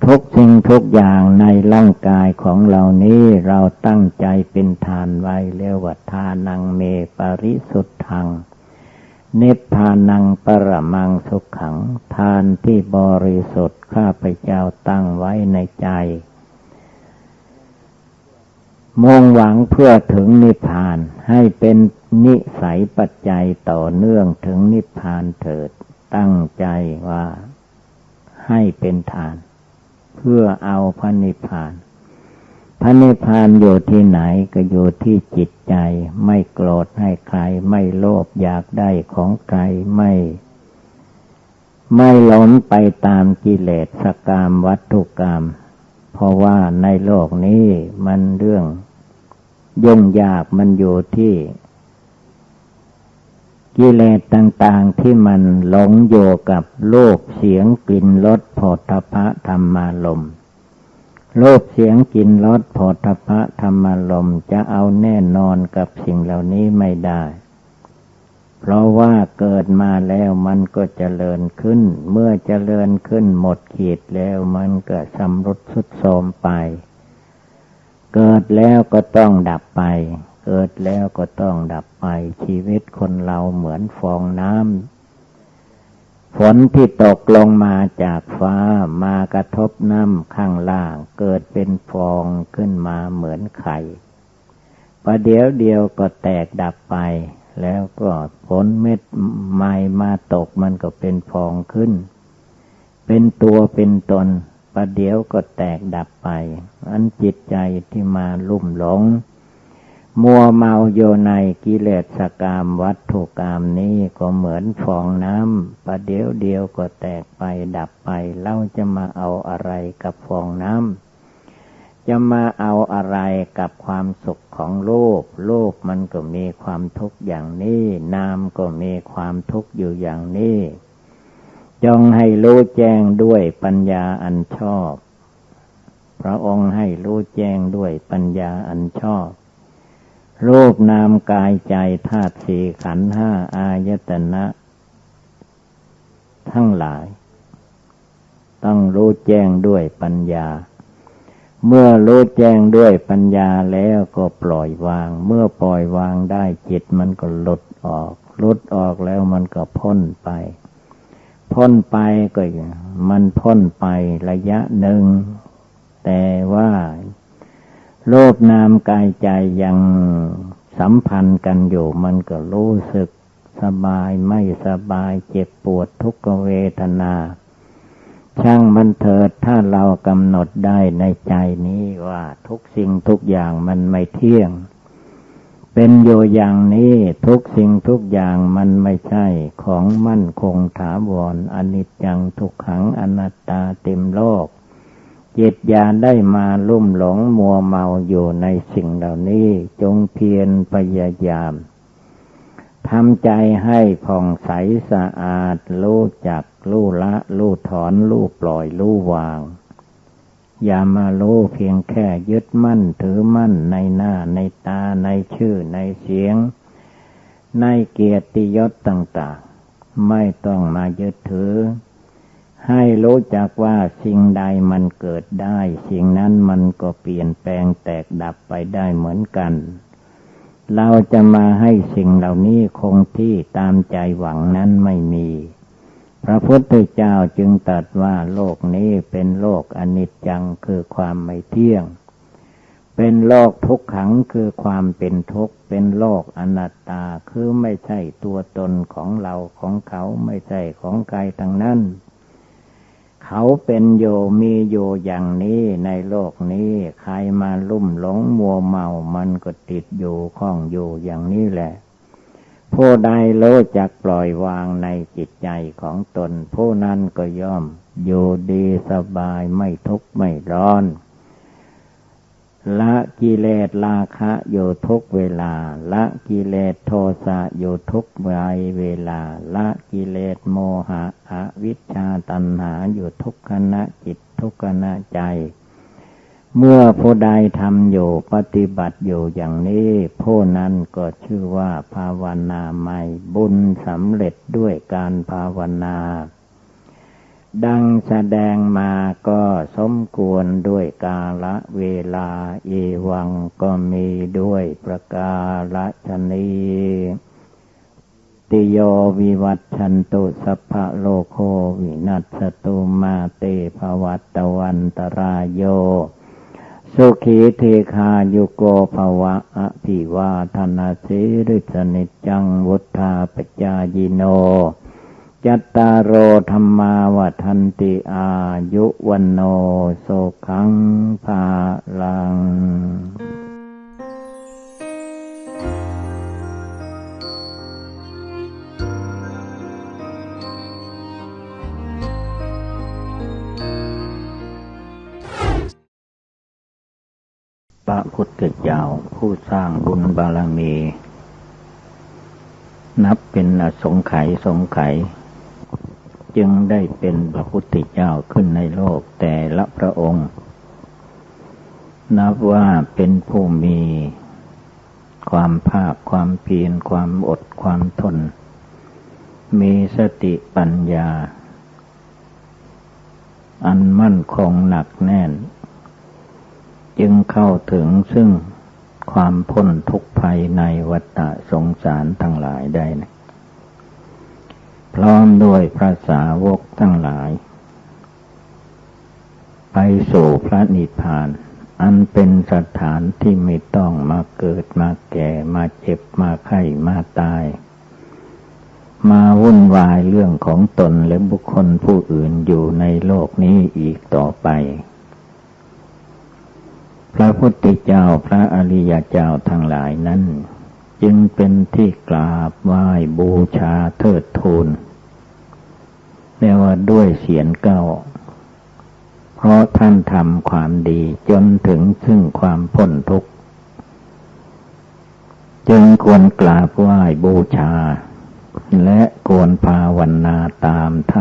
ทุกสิ่งทุกอย่างในร่างกายของเรานี้เราตั้งใจเป็นทานไว้เรียกว่าทานังเมปริสุทธังนิพพานังปรมังสุขขังทานที่บริสุทธิ์ข้าพเจ้าตั้งไว้ในใจมุ่งหวังเพื่อถึงนิพพานให้เป็นนิสัยปัจจัยต่อเนื่องถึงนิพพานเถิดตั้งใจว่าให้เป็นทานเพื่อเอาพระนิพพานพระนิพพานอยู่ที่ไหนก็อยู่ที่จิตใจไม่โกรธให้ใครไม่โลภอยากได้ของใครไม่หลงไปตามกิเลสกามวัตถุกรรมเพราะว่าในโลกนี้มันเรื่องยุ่งยากมันอยู่ที่กิเลสต่างๆที่มันหลงโยกับรูปเสียงกลิ่นรสโผฏฐัพพะธรรมารมณ์รูปเสียงกลิ่นรสโผฏฐัพพะธรรมารมณ์จะเอาแน่นอนกับสิ่งเหล่านี้ไม่ได้เพราะว่าเกิดมาแล้วมันก็เจริญขึ้นเมื่อเจริญขึ้นหมดขีดแล้วมันก็ชำรุดทรุดโทรมไปเกิดแล้วก็ต้องดับไปเกิดแล้วก็ต้องดับไปชีวิตคนเราเหมือนฟองน้ำฝนที่ตกลงมาจากฟ้ามากระทบน้ำข้างล่างเกิดเป็นฟองขึ้นมาเหมือนไข่ประเดี๋ยวเดียวก็แตกดับไปแล้วก็ฝนเม็ดใหม่มาตกมันก็เป็นฟองขึ้นเป็นตัวเป็นตนประเดี๋ยวก็แตกดับไปอันจิตใจที่มาลุ่มหลงมัวเมาโยในกิเลสกามวัตถุกรรมนี้ก็เหมือนฟองน้ำประเดี๋ยวเดียวก็แตกไปดับไปเราจะมาเอาอะไรกับฟองน้ำจะมาเอาอะไรกับความสุขของโลกมันก็มีความทุกข์อย่างนี้นามก็มีความทุกข์อยู่อย่างนี้จงให้รู้แจ้งด้วยปัญญาอันชอบพระองค์ให้รู้แจ้งด้วยปัญญาอันชอบรูปนามกายใจธาตุสี่ขันธ์ห้าอายตนะทั้งหลาย ต้องรู้แจ้งด้วยปัญญาเมื่อรู้แจ้งด้วยปัญญาแล้วก็ปล่อยวางเมื่อปล่อยวางได้จิตมันก็หลุดออกแล้วมันก็พ้นไปก็มันพ้นไประยะหนึ่งแต่ว่าโลภนามกายใจยังสัมพันธ์กันอยู่มันก็รู้สึกสบายไม่สบายเจ็บปวดทุกขเวทนาช่างมันเถิดถ้าเรากำหนดได้ในใจนี้ว่าทุกสิ่งทุกอย่างมันไม่เที่ยงเป็นอยู่อย่างนี้ทุกสิ่งทุกอย่างมันไม่ใช่ของมั่นคงถาวรอนิจจังทุกขังอนัตตาเต็มโลกจิตอย่าได้มาลุ่มหลงมัวเมาอยู่ในสิ่งเหล่านี้จงเพียรพยายามทำใจให้ผ่องใสสะอาดรู้จักรู้ละรู้ถอนรู้ปล่อยรู้วางอย่ามารู้เพียงแค่ยึดมั่นถือมั่นในหน้าในตาในชื่อในเสียงในเกียรติยศต่างๆไม่ต้องมายึดถือให้รู้จักว่าสิ่งใดมันเกิดได้สิ่งนั้นมันก็เปลี่ยนแปลงแตกดับไปได้เหมือนกันเราจะมาให้สิ่งเหล่านี้คงที่ตามใจหวังนั้นไม่มีพระพุทธเจ้าจึงตรัสว่าโลกนี้เป็นโลกอนิจจังคือความไม่เที่ยงเป็นโลกทุกขังคือความเป็นทุกข์เป็นโลกอนัตตาคือไม่ใช่ตัวตนของเราของเขาไม่ใช่ของใครทั้งนั้นเขาเป็นโยมีโยอย่างนี้ในโลกนี้ใครมาลุ่มหลงมัวเมามันก็ติดอยู่ข้องอยู่อย่างนี้แหละผู้ใดรู้จักปล่อยวางในจิตใจของตนผู้นั้นก็ย่อมอยู่ดีสบายไม่ทุกข์ไม่ร้อนละกิเลสราคะอยู่ทุกเวลาละกิเลสโทสะอยู่ทุกเวลาละกิเลสโมหะอวิชชาตัณหาอยู่ทุกขณะจิตทุกขณะใจเมื่อผู้ใดทำอยู่ปฏิบัติอยู่อย่างนี้ผู้นั้นก็ชื่อว่าภาวนาใหม่บุญสำเร็จด้วยการภาวนาดังแสดงมาก็สมควรด้วยกาลเวลาเอวังก็มีด้วยประกาศนีติโยวิวัตชันตุสัพพะโลกโควินัสสตุมาเตภวัตวันตรายโยสุขีเทคายุโกภวะอภิวาทนาสิริสนิจจังวุธาปจายิโนจัตตารโอธรรมาวัฏันติอายุวันโนสุขังภาลังพระพุทธเจ้าผู้สร้างบุญบารมีนับเป็นอสงไขยจึงได้เป็นพระพุทธเจ้าขึ้นในโลกแต่ละพระองค์นับว่าเป็นผู้มีความภาคความเพียรความอดความทนมีสติปัญญาอันมั่นคงหนักแน่นจึงเข้าถึงซึ่งความพ้นทุกข์ภัยในวัฏสงสารทั้งหลายได้นะพร้อมด้วยพระสาวกทั้งหลายไปสู่พระนิพพานอันเป็นสถานที่ไม่ต้องมาเกิดมาแก่มาเจ็บมาไข้มาตายมาวุ่นวายเรื่องของตนและบุคคลผู้อื่นอยู่ในโลกนี้อีกต่อไปพระพุทธเจ้าพระอริยเจ้าทั้งหลายนั้นจึงเป็นที่กราบไหว้บูชาเทิดทูนเรียกว่าด้วยเสียงเก้าเพราะท่านทำความดีจนถึงซึ่งความพ้นทุกข์จึงควรกราบไหว้บูชาและควรภาวนาตามท่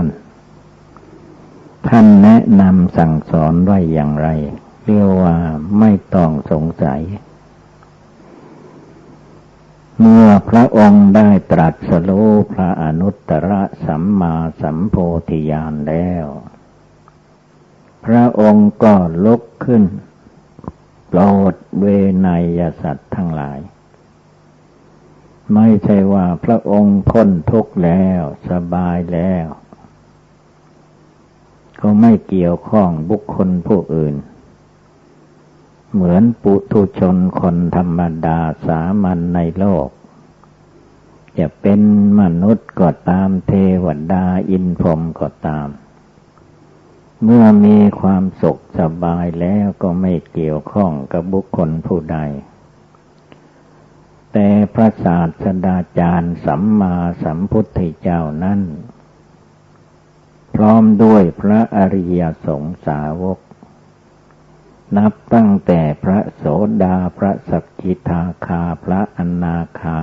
านแนะนำสั่งสอนไว้อย่างไรเรียกว่าไม่ต้องสงสัยเมื่อพระองค์ได้ตรัสรู้พระอนุตตรสัมมาสัมโพธิญาณแล้ว พระองค์ก็ลุกขึ้นโปรดเวไนยสัตว์ทั้งหลายไม่ใช่ว่าพระองค์พ้นทุกข์แล้วสบายแล้วก็ไม่เกี่ยวข้องบุคคลผู้อื่นเหมือนปุถุชนคนธรรมดาสามัญในโลกจะเป็นมนุษย์ก็ตามเทวดาอินพรหมก็ตามเมื่อมีความสุขสบายแล้วก็ไม่เกี่ยวข้องกับบุคคลผู้ใดแต่พระศาสดาจารย์สัมมาสัมพุทธเจ้านั้นพร้อมด้วยพระอริยสงฆ์สาวกนับตั้งแต่พระโสดาพระสกิทาคาพระอนาคา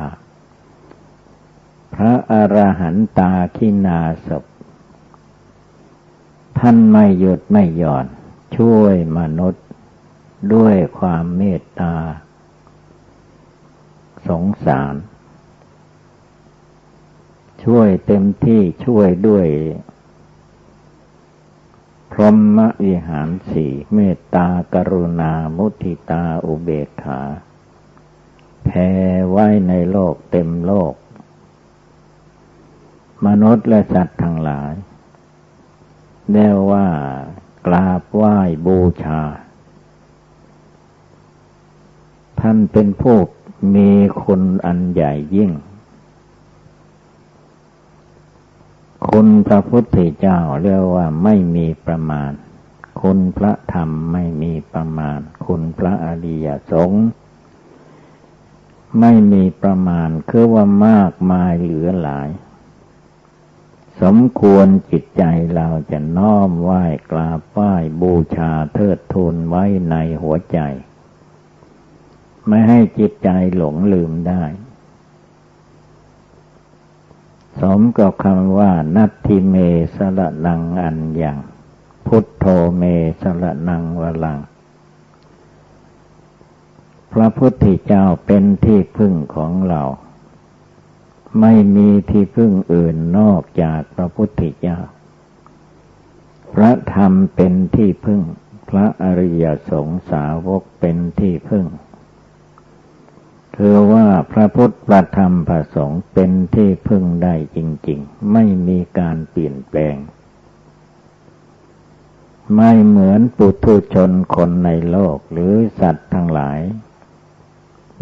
พระอรหันตาขินาศพท่านไม่หยุดไม่หย่อนช่วยมนุษย์ด้วยความเมตตาสงสารช่วยเต็มที่ช่วยด้วยพรหมวิหารสี่เมตตากรุณามุทิตาอุเบกขาแผ่ไว้ในโลกเต็มโลกมนุษย์และสัตว์ทั้งหลายเรียกว่ากราบไหว้บูชาท่านเป็นผู้มีคุณอันใหญ่ยิ่งคุณพระพุทธเจ้าเรียกว่าไม่มีประมาณคุณพระธรรมไม่มีประมาณคุณพระอริยสงฆ์ไม่มีประมาณคือว่ามากมายเหลือหลายสมควรจิตใจเราจะน้อมไหว้กราบไหว้บูชาเทิดทูนไว้ในหัวใจไม่ให้จิตใจหลงลืมได้สมกับคำว่านัตถิเมสรณังอัญญังพุทโธเมสรณังวรังพระพุทธเจ้าเป็นที่พึ่งของเราไม่มีที่พึ่งอื่นนอกจากพระพุทธเจ้าพระธรรมเป็นที่พึ่งพระอริยสงฆ์สาวกเป็นที่พึ่งคือว่าพระพุทธพระธรรมพระสงฆ์เป็นที่พึ่งได้จริงๆไม่มีการเปลี่ยนแปลงไม่เหมือนปุถุชนคนในโลกหรือสัตว์ทั้งหลาย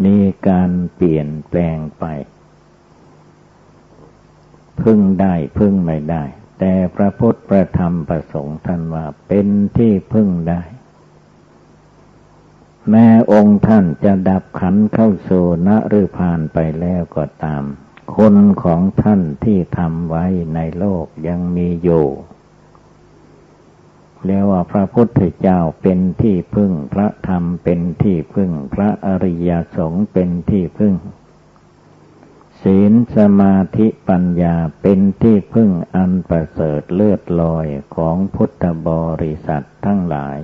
มีการเปลี่ยนแปลงไปพึ่งได้พึ่งไม่ได้แต่พระพุทธพระธรรมพระสงฆ์ท่านว่าเป็นที่พึ่งได้แม้องค์ท่านจะดับขันธ์เข้าสู่นฤพานไปแล้วก็ตามคนของท่านที่ทำไว้ในโลกยังมีอยู่เรียกว่าพระพุทธเจ้าเป็นที่พึ่งพระธรรมเป็นที่พึ่งพระอริยสงฆ์เป็นที่พึ่งศีลสมาธิปัญญาเป็นที่พึ่งอันประเสริฐเลิศลอยของพุทธบริษัททั้งหลาย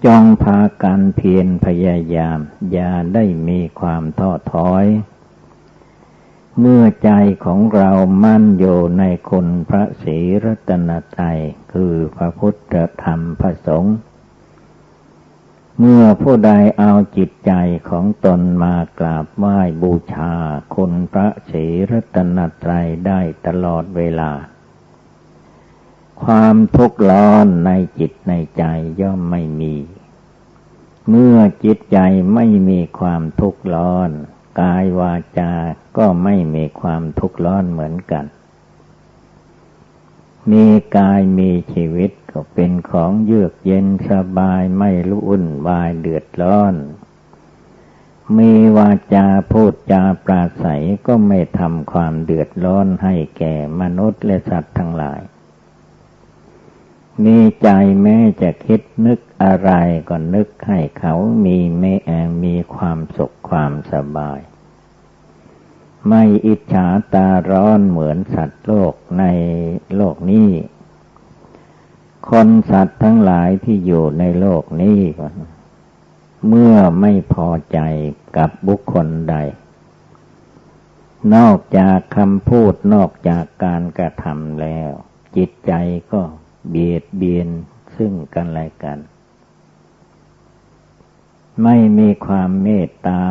จงพากันเพียรพยายามอย่าได้มีความท้อถอยเมื่อใจของเรามั่นอยู่ในคุณพระศรีรัตนตรัยคือพระพุทธธรรมพระสงฆ์เมื่อผู้ใดเอาจิตใจของตนมากราบไหว้บูชาคุณพระศรีรัตนตรัยได้ตลอดเวลาความทุกข์ร้อนในจิตในใจย่อมไม่มีเมื่อจิตใจไม่มีความทุกข์ร้อนกายวาจาก็ไม่มีความทุกข์ร้อนเหมือนกันมีกายมีชีวิตก็เป็นของเยือกเย็นสบายไม่วุ่นวายเดือดร้อนมีวาจาพูดจาปราศัยก็ไม่ทำความเดือดร้อนให้แก่มนุษย์และสัตว์ทั้งหลายมีใจแม้จะคิดนึกอะไรก็นึกให้เขามีความสุขความสบายไม่อิจฉาตาร้อนเหมือนสัตว์โลกในโลกนี้คนสัตว์ทั้งหลายที่อยู่ในโลกนี้เมื่อไม่พอใจกับบุคคลใดนอกจากคำพูดนอกจากการกระทำแล้วจิตใจก็ เบียดเบียนซึ่งกันและกัน ไม่มีความเมตตา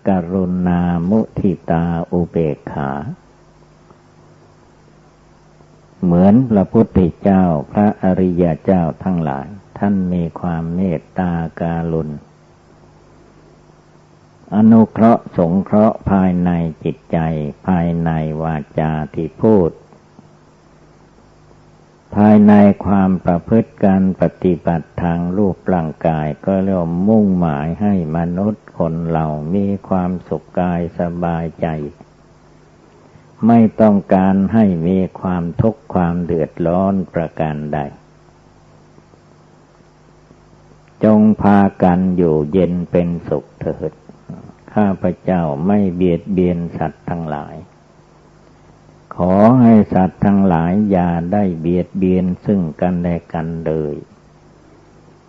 กรุณามุทิตาอุเบกขาเหมือนพระพุทธเจ้าพระอริยเจ้าทั้งหลายท่านมีความเมตตาการุณอนุเคราะห์สงเคราะห์ภายในจิตใจภายในวาจาที่พูดภายในความประพฤติการปฏิบัติทางรูปร่างกายก็เรียกมุ่งหมายให้มนุษย์คนเรามีความสุขกายสบายใจไม่ต้องการให้มีความทุกข์ความเดือดร้อนประการใดจงพากันอยู่เย็นเป็นสุขเถิดข้าพเจ้าไม่เบียดเบียนสัตว์ทั้งหลายขอให้สัตว์ทั้งหลายอย่าได้เบียดเบียนซึ่งกันและกันเลย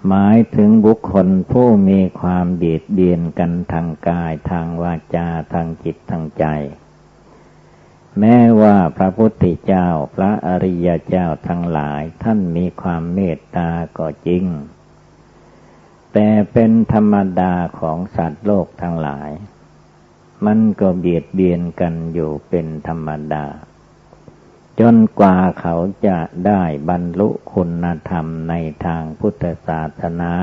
หมายถึงบุคคลผู้มีความเบียดเบียนกันทางกายทางวาจาทางจิตทางใจแม้ว่าพระพุทธเจ้าพระอริยเจ้าทั้งหลายท่านมีความเมตตาก็จริงแต่เป็นธรรมดาของสัตว์โลกทั้งหลายมันก็เบียดเบียนกันอยู่เป็นธรรมดาจนกว่าเขาจะได้บรรลุคุณธรรมในทางพุทธศาสนา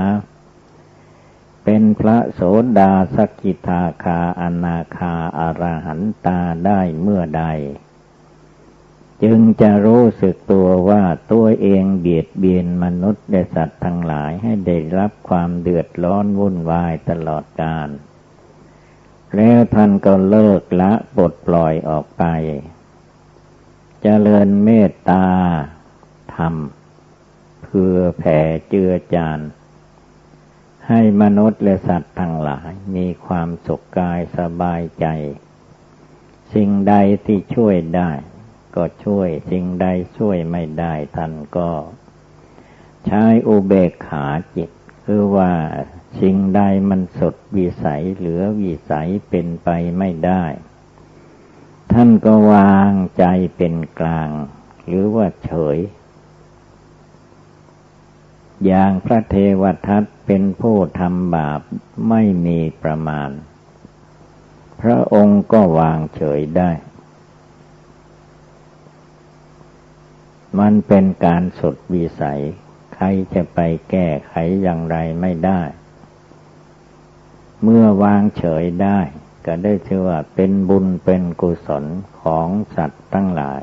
เป็นพระโสดาสกิทาคาอนาคาอรหันตาได้เมื่อใดจึงจะรู้สึกตัวว่าตัวเองเบียดเบียนมนุษย์และสัตว์ทั้งหลายให้ได้รับความเดือดร้อนวุ่นวายตลอดกาลแล้วท่านก็เลิกละปลดปล่อยออกไปเจริญเมตตาธรรมเพื่อแผ่เจือจานให้มนุษย์และสัตว์ทั้งหลายมีความสุขกายสบายใจสิ่งใดที่ช่วยได้ก็ช่วยสิ่งใดช่วยไม่ได้ท่านก็ใช้อุเบกขาจิตคือว่าสิ่งใดมันสุดวิสัยเหลือวิสัยเป็นไปไม่ได้ท่านก็วางใจเป็นกลางหรือว่าเฉยอย่างพระเทวทัตเป็นผู้ทำบาปไม่มีประมาณพระองค์ก็วางเฉยได้มันเป็นการสุดวิสัยใครจะไปแก้ไขอย่างไรไม่ได้เมื่อวางเฉยได้ก็ได้ชื่อว่าเป็นบุญเป็นกุศลของสัตว์ทั้งหลาย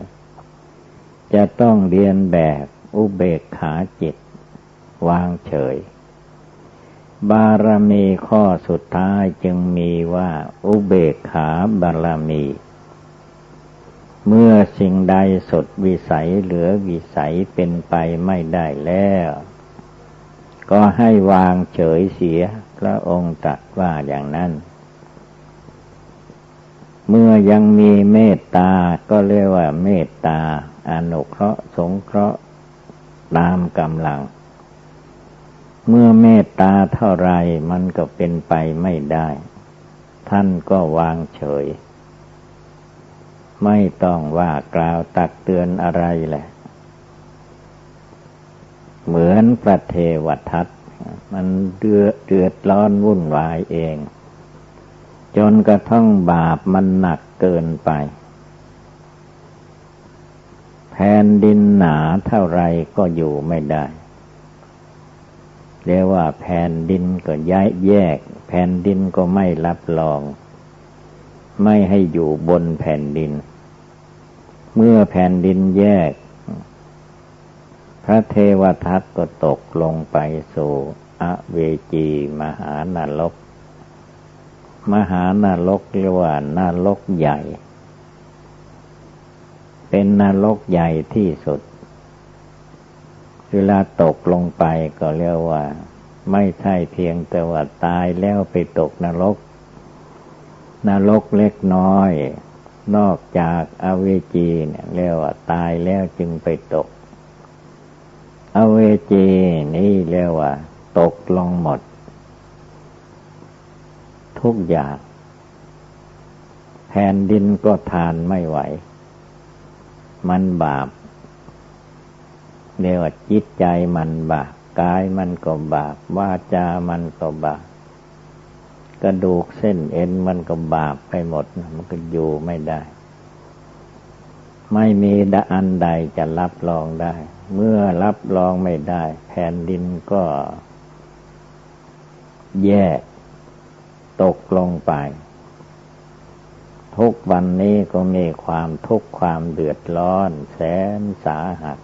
จะต้องเรียนแบบอุเบกขาจิตวางเฉยบารมีข้อสุดท้ายจึงมีว่าอุเบกขาบารมีเมื่อสิ่งใดสุดวิสัยเหลือวิสัยเป็นไปไม่ได้แล้วก็ให้วางเฉยเสียพระองค์ตรัสว่าอย่างนั้นเมื่อยังมีเมตตาก็เรียกว่าเมตตาอนุเคราะห์สงเคราะห์ตามกำลังเมื่อเมตตาเท่าไรมันก็เป็นไปไม่ได้ท่านก็วางเฉยไม่ต้องว่ากล่าวตักเตือนอะไรแหละเหมือนพระเทวทัตมันเดือดร้อนวุ่นวายเองจนกระทั่งบาปมันหนักเกินไปแผ่นดินหนาเท่าไรก็อยู่ไม่ได้เรียกว่าแผ่นดินก็แยกแผ่นดินก็ไม่รับรองไม่ให้อยู่บนแผ่นดินเมื่อแผ่นดินแยกพระเทวทัตก็ตกลงไปสู่อเวจีมหานรกมหานรกเรียกว่านรกใหญ่เป็นนรกใหญ่ที่สุดเวลาตกลงไปก็เรียกว่าไม่ใช่เพียงแต่ว่าตายแล้วไปตกนรกเล็กน้อยนอกจากอเวจีเนี่ยเรียกว่าตายแล้วจึงไปตกอเวจีนี่เรียกว่าตกลงหมดทุกอย่างแผ่นดินก็ทานไม่ไหวมันบาป เรียกว่าจิตใจมันบาปกายมันก็บาปวาจามันก็บาปกระดูกเส้นเอ็นมันก็บาปไปหมดมันก็อยู่ไม่ได้ไม่มีอันใดจะรับรองได้เมื่อรับรองไม่ได้แผ่นดินก็แยกตกลงไปทุกวันนี้ก็มีความทุกข์ความเดือดร้อนแสนสาหัส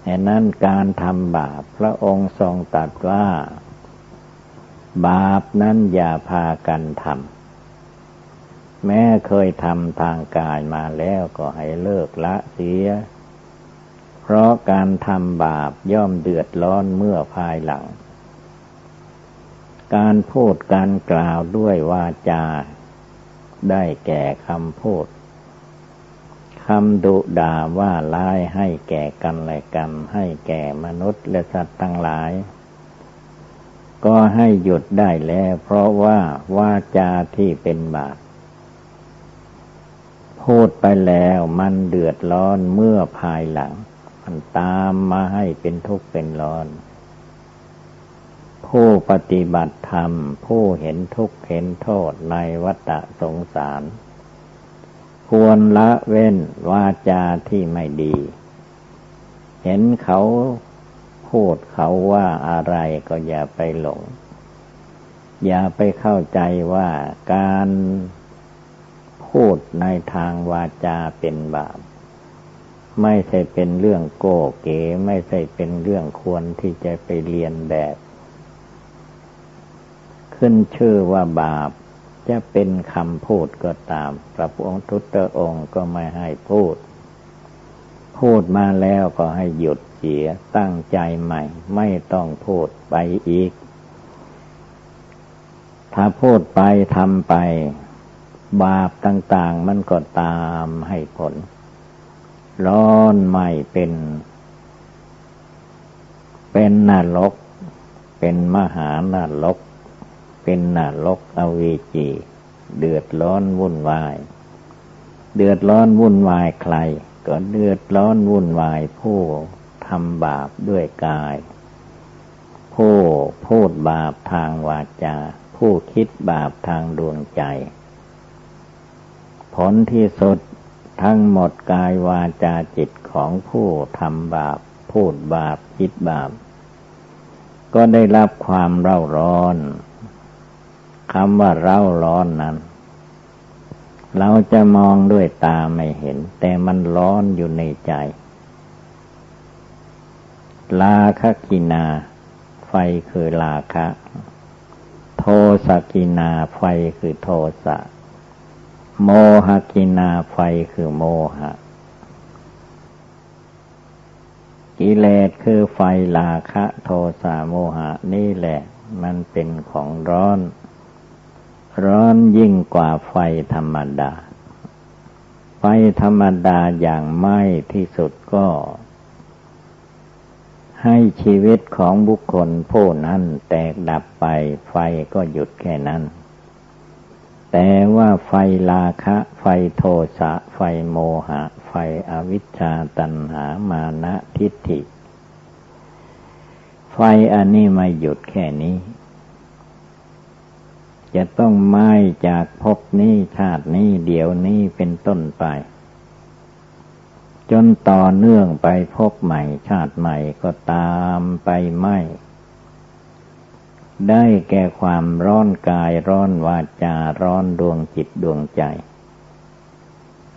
ฉะนั้นการทำบาปพระองค์ทรงตรัสว่าบาปนั้นอย่าพากันทำแม้เคยทำทางกายมาแล้วก็ให้เลิกละเสียเพราะการทำบาปย่อมเดือดร้อนเมื่อภายหลังการพูดการกล่าวด้วยวาจาได้แก่คำพูดคำดุด่าว่าร้ายให้แก่กันและกันให้แก่มนุษย์และสัตว์ทั้งหลายก็ให้หยุดได้แล้วเพราะว่าวาจาที่เป็นบาปพูดไปแล้วมันเดือดร้อนเมื่อภายหลังมันตามมาให้เป็นทุกข์เป็นร้อนผู้ปฏิบัติธรรมผู้เห็นทุกข์เห็นโทษในวัฏสงสารควรละเว้นวาจาที่ไม่ดีเห็นเขาพูดเขาว่าอะไรก็อย่าไปหลงอย่าไปเข้าใจว่าการพูดในทางวาจาเป็นบาปไม่ใช่เป็นเรื่องโก้เก๋ไม่ใช่เป็นเรื่องควรที่จะไปเรียนแบบขึ้นชื่อว่าบาปจะเป็นคำพูดก็ตามพระพุทธองค์ก็ไม่ให้พูดมาแล้วก็ให้หยุดเสียตั้งใจใหม่ไม่ต้องพูดไปอีกถ้าพูดไปทำไปบาปต่างๆมันก็ตามให้ผลร้อนไหม้เป็นนรกเป็นมหานรกเป็นนรกอเวจีเดือดร้อนวุ่นวายเดือดร้อนวุ่นวายใครก็เดือดร้อนวุ่นวายผู้ทำบาปด้วยกายผู้พูดบาปทางวาจาผู้คิดบาปทางดวงใจผลที่สุดทั้งหมดกายวาจาจิตของผู้ทำบาปพูดบาปคิดบาปก็ได้รับความเร่าร้อนคำว่าเร่าร้อนนั้นเราจะมองด้วยตาไม่เห็นแต่มันร้อนอยู่ในใจราคะกินาไฟคือราคะโทสะกินาไฟคือโทสะโมหกินาไฟคือโมหะกิเลสคือไฟราคะโทสะโมหะนี่แหละมันเป็นของร้อนยิ่งกว่าไฟธรรมดาไฟธรรมดาอย่างไหม้ที่สุดก็ให้ชีวิตของบุคคลผู้นั้นแตกดับไปไฟก็หยุดแค่นั้นแต่ว่าไฟราคะไฟโทสะไฟโมหะไฟอวิชชาตัณหามานะทิฏฐิไฟอันนี้ไม่หยุดแค่นี้จะต้องไหม้จากภพนี้ชาตินี้เดี๋ยวนี้เป็นต้นไปจนต่อเนื่องไปภพใหม่ชาติใหม่ก็ตามไปไหม้ได้แก่ความร้อนกายร้อนวาจาร้อนดวงจิตดวงใจ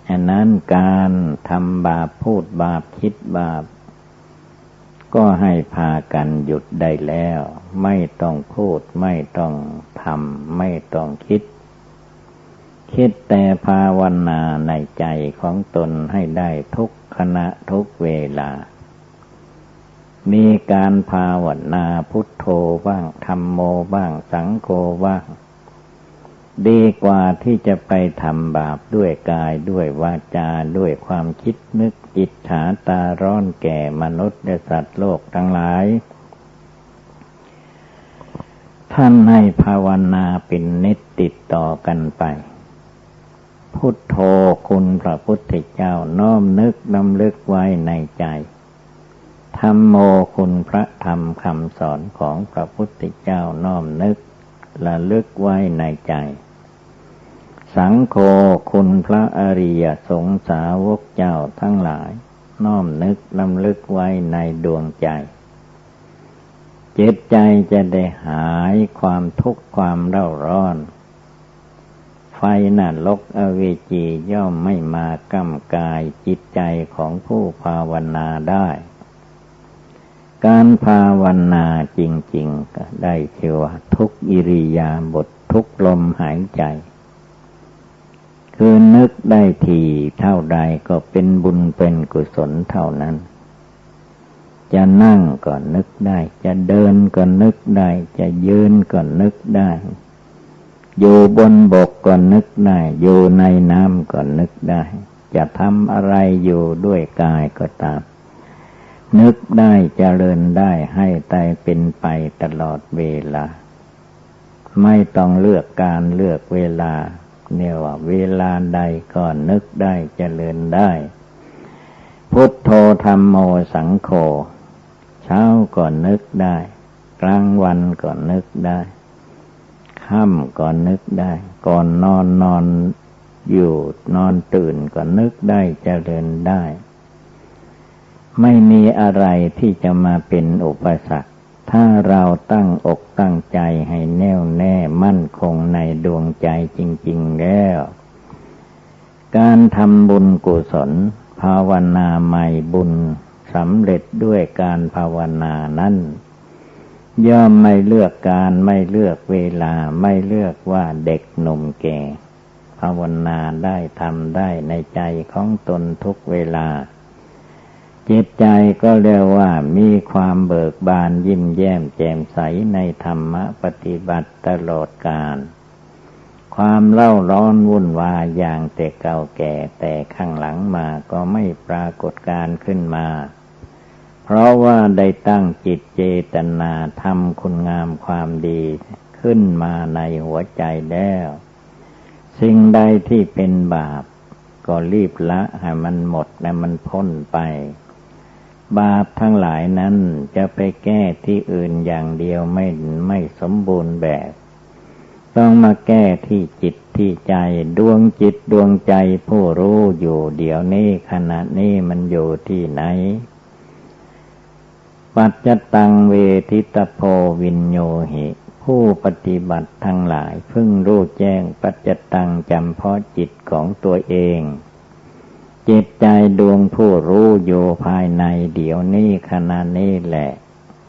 ฉะนั้นการทำบาปพูดบาปคิดบาปก็ให้พากันหยุดได้แล้วไม่ต้องพูดไม่ต้องทำไม่ต้องคิดแต่ภาวนาในใจของตนให้ได้ทุกขณะทุกเวลามีการภาวนาพุทโธบ้างธัมโมบ้างสังโฆบ้างดีกว่าที่จะไปทำบาปด้วยกายด้วยวาจาด้วยความคิดนึกอิจฉาตาร้อนแก่มนุษย์และสัตว์โลกทั้งหลายท่านให้ภาวนาเป็นนิจติดต่อกันไปพุทโธคุณพระพุทธเจ้าน้อมนึกนำลึกไว้ในใจ ธัมโมคุณพระธรรมคำสอนของพระพุทธเจ้าน้อมนึกระลึกไว้ในใจสังโฆคุณพระอริยสงฆ์สาวกเจ้าทั้งหลายน้อมนึกลำลึกไว้ในดวงใจจิตใจจะได้หายความทุกข์ความเร่าร้อนไฟนรกอเวจีย่อมไม่มากำกายจิตใจของผู้ภาวนาได้การภาวนาจริงๆก็ได้ชื่อว่าทุกอิริยาบถทุกลมหายใจคือนึกได้ทีเท่าใดก็เป็นบุญเป็นกุศลเท่านั้นจะนั่งก็นึกได้จะเดินก็นึกได้จะยืนก็นึกได้อยู่บนบกก็นึกได้อยู่ในน้ำก็นึกได้จะทำอะไรอยู่ด้วยกายก็ตามนึกได้เจริญได้ให้ใจเป็นไปตลอดเวลาไม่ต้องเลือกการเลือกเวลาเนี่ยว่าเวลาใดก็นึกได้เจริญได้พุทโธธัมโมสังโฆเช้าก็นึกได้กลางวันก็นึกได้ค่ำก็นึกได้ก่อนนอนอยู่นอนตื่นก็นึกได้เจริญได้ไม่มีอะไรที่จะมาเป็นอุปสรรคถ้าเราตั้งอกตั้งใจให้แน่วแน่มั่นคงในดวงใจจริงๆแล้วการทำบุญกุศลภาวนาใหม่บุญสำเร็จด้วยการภาวนานั้นย่อมไม่เลือกการไม่เลือกเวลาไม่เลือกว่าเด็กหนุ่มแก่ภาวนาได้ทำได้ในใจของตนทุกเวลาจิตใจก็เรียกว่ามีความเบิกบานยิ้มแย้มแจ่มใสในธรรมปฏิบัติตลอดกาลความเล่าร้อนวุ่นวายอย่างแต่เก่าแก่แต่ข้างหลังมาก็ไม่ปรากฏการขึ้นมาเพราะว่าได้ตั้งจิตเจตนาทำคุณงามความดีขึ้นมาในหัวใจแล้วสิ่งใดที่เป็นบาปก็รีบละให้มันหมดและมันพ้นไปบาปทั้งหลายนั้นจะไปแก้ที่อื่นอย่างเดียวไม่สมบูรณ์แบบต้องมาแก้ที่จิตที่ใจดวงจิตดวงใจผู้รู้อยู่เดี๋ยวนี้ขณะนี้มันอยู่ที่ไหนปัจจตังเวทิตโพวินโยหิผู้ปฏิบัติทั้งหลายเพิ่งรู้แจ้งปัจจตังจำเพาะจิตของตัวเองจิตใจดวงผู้รู้อยู่ภายในเดี๋ยวนี้ขณะนี้แหละ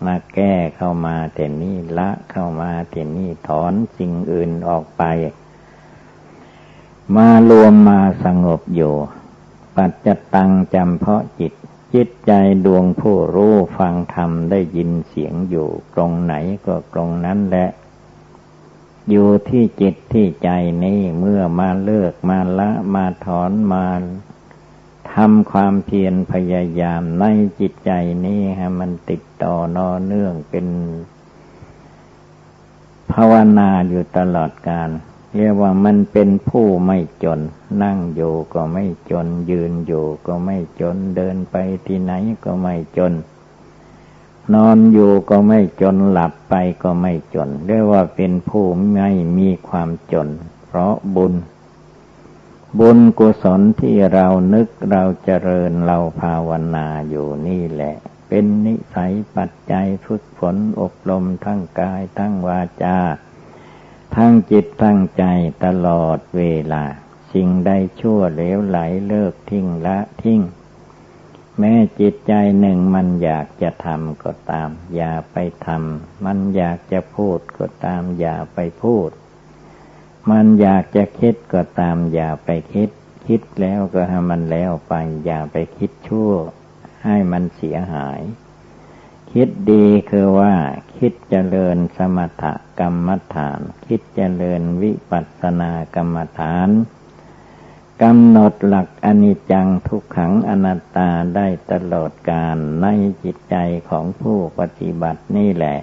มาแก้เข้ามาแต่นี้ละเข้ามาแต่นี้ถอนสิ่งอื่นออกไปมารวมมาสงบอยู่ปัจจตังจำเพาะจิตจิตใจดวงผู้รู้ฟังธรรมได้ยินเสียงอยู่ตรงไหนก็ตรงนั้นแหละอยู่ที่จิตที่ใจนี้เมื่อมาเลิกมาละมาถอนมาทำความเพียรพยายามในจิตใจนี้ให้มันติดต่อนอเนื่องเป็นภาวนาอยู่ตลอดกาลเรียกว่ามันเป็นผู้ไม่จนนั่งอยู่ก็ไม่จนยืนอยู่ก็ไม่จนเดินไปที่ไหนก็ไม่จนนอนอยู่ก็ไม่จนหลับไปก็ไม่จนเรียกว่าเป็นผู้ไม่มีความจนเพราะบุญกุศลที่เรานึกเราเจริญเราภาวนาอยู่นี่แหละเป็นนิสัยปัจจัยฝึกฝนอบรมทั้งกายทั้งวาจาทั้งจิตทั้งใจตลอดเวลาสิ่งใดชั่วเหลวไหลเลิกทิ้งละทิ้งแม้จิตใจหนึ่งมันอยากจะทำก็ตามอย่าไปทำมันอยากจะพูดก็ตามอย่าไปพูดมันอยากจะคิดก็ตามอย่าไปคิดแล้วก็ให้มันแล้วไปอย่าไปคิดชั่วให้มันเสียหายคิดดีคือว่าคิดเจริญสมถกรรมฐานคิดเจริญวิปัสสนากรรมฐานกำหนดหลักอนิจจังทุกขังอนัตตาได้ตลอดกาลในจิตใจของผู้ปฏิบัตินี่แหละ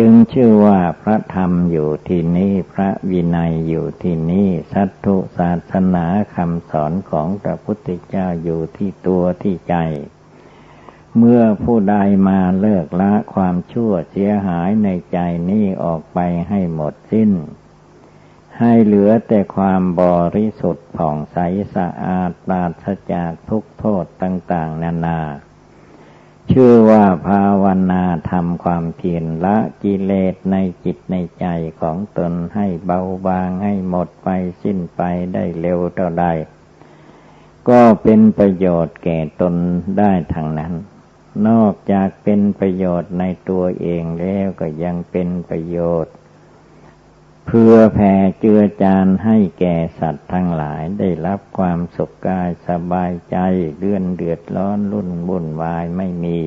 จึงชื่อว่าพระธรรมอยู่ที่นี่พระวินัยอยู่ที่นี่สัทธุศาสนาคำสอนของพระพุทธเจ้าอยู่ที่ตัวที่ใจ เมื่อผู้ใดมาเลิกละความชั่วเสียหายในใจนี้ออกไปให้หมดสิ้นให้เหลือแต่ความบริสุทธิ์ผ่องใสสะอาดปราศจากทุกโทษต่างๆนานาชื่อว่าภาวนาทำความเพียรละกิเลสในจิตในใจของตนให้เบาบางให้หมดไปสิ้นไปได้เร็วเท่าใดก็เป็นประโยชน์แก่ตนได้ทั้งนั้นนอกจากเป็นประโยชน์ในตัวเองแล้วก็ยังเป็นประโยชน์เพื่อแผ่เจือจานให้แก่สัตว์ทั้งหลายได้รับความสุขกายสบายใจเดือดร้อนวุ่นวายไม่มี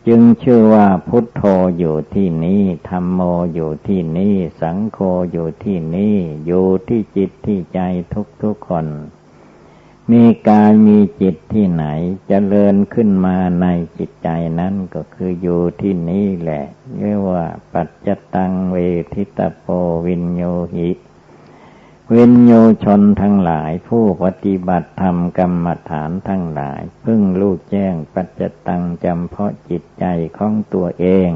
จึงชื่อว่าพุทโธอยู่ที่นี้ธัมโมอยู่ที่นี้สังโฆอยู่ที่นี้อยู่ที่จิตที่ใจทุกคนมีกายมีจิตที่ไหนเจริญขึ้นมาในจิตใจนั้นก็คืออยู่ที่นี้แหละเรียกว่าปัจจตังเวทิตโพวินโยหิวินโยชนทั้งหลายผู้ปฏิบัติธรรมกรรมฐานทั้งหลายพึ่งรู้แจ้งปัจจตังจำเพาะจิตใจของตัวเอง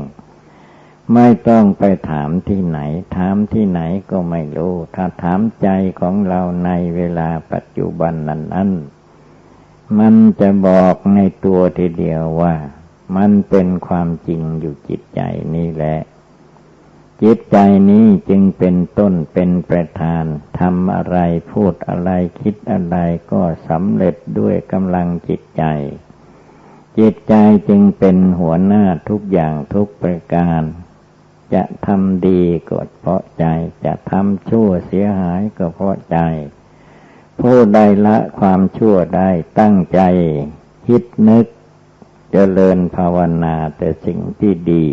ไม่ต้องไปถามที่ไหนถามที่ไหนก็ไม่รู้ถ้าถามใจของเราในเวลาปัจจุบันนั้นมันจะบอกในตัวทีเดียวว่ามันเป็นความจริงอยู่จิตใจนี่แหละจิตใจนี้จึงเป็นต้นเป็นประธานทำอะไรพูดอะไรคิดอะไรก็สำเร็จด้วยกำลังจิตใจจิตใจจึงเป็นหัวหน้าทุกอย่างทุกประการจะทำดีก็เพราะใจจะทำชั่วเสียหายก็เพราะใจผู้ใดละความชั่วได้ตั้งใจคิดนึกเจริญภาวนาแต่สิ่งที่ดี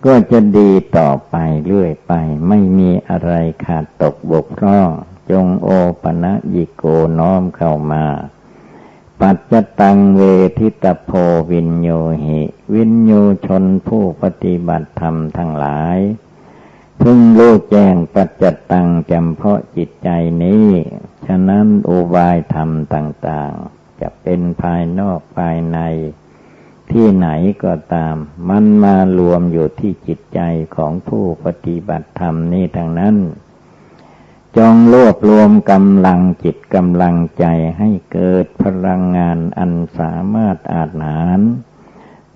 ก็จะดีต่อไปเรื่อยไปไม่มีอะไรขาดตกบกพร่องจงโอปะนะยิโกน้อมเข้ามาปัจจตังเวทิตโพวินโยหิวินโยชนผู้ปฏิบัติธรรมทั้งหลายพึงรู้แจ้งปัจจตังจำเพาะจิตใจนี้ฉะนั้นอุบายธรรมต่างๆจะเป็นภายนอกภายในที่ไหนก็ตามมันมารวมอยู่ที่จิตใจของผู้ปฏิบัติธรรมนี้ทั้งนั้นจงรวบรวมกำลังจิตกำลังใจให้เกิดพลังงานอันสามารถอาจหาร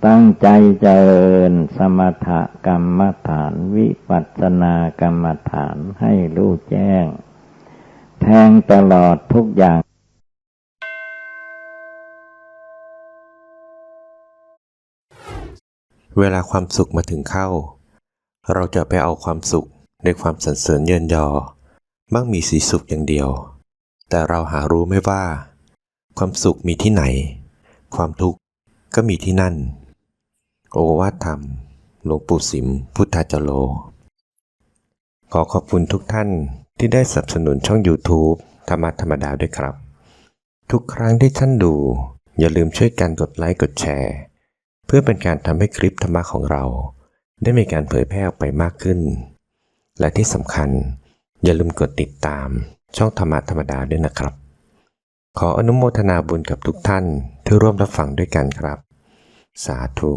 ตั้งใจเจริญสมถกรรมฐานวิปัสสนากรรมฐานให้รู้แจ้งแทงตลอดทุกอย่างเวลาความสุขมาถึงเข้าเราจะไปเอาความสุขในความสรรเสริญเยินยอมักมีสีสุขอย่างเดียวแต่เราหารู้ไม่ว่าความสุขมีที่ไหนความทุกข์ก็มีที่นั่นโอวาทธรรมหลวงปู่สิมพุทธาจโรขอขอบคุณทุกท่านที่ได้สนับสนุนช่อง YouTube ธรรมะธรรมดาด้วยครับทุกครั้งที่ท่านดูอย่าลืมช่วยกันกดไลค์กดแชร์เพื่อเป็นการทำให้คลิปธรรมะของเราได้มีการเผยแพร่ออกไปมากขึ้นและที่สำคัญอย่าลืมกดติดตามช่องธรรมะธรรมดาด้วยนะครับขออนุโมทนาบุญกับทุกท่านที่ร่วมรับฟังด้วยกันครับสาธุ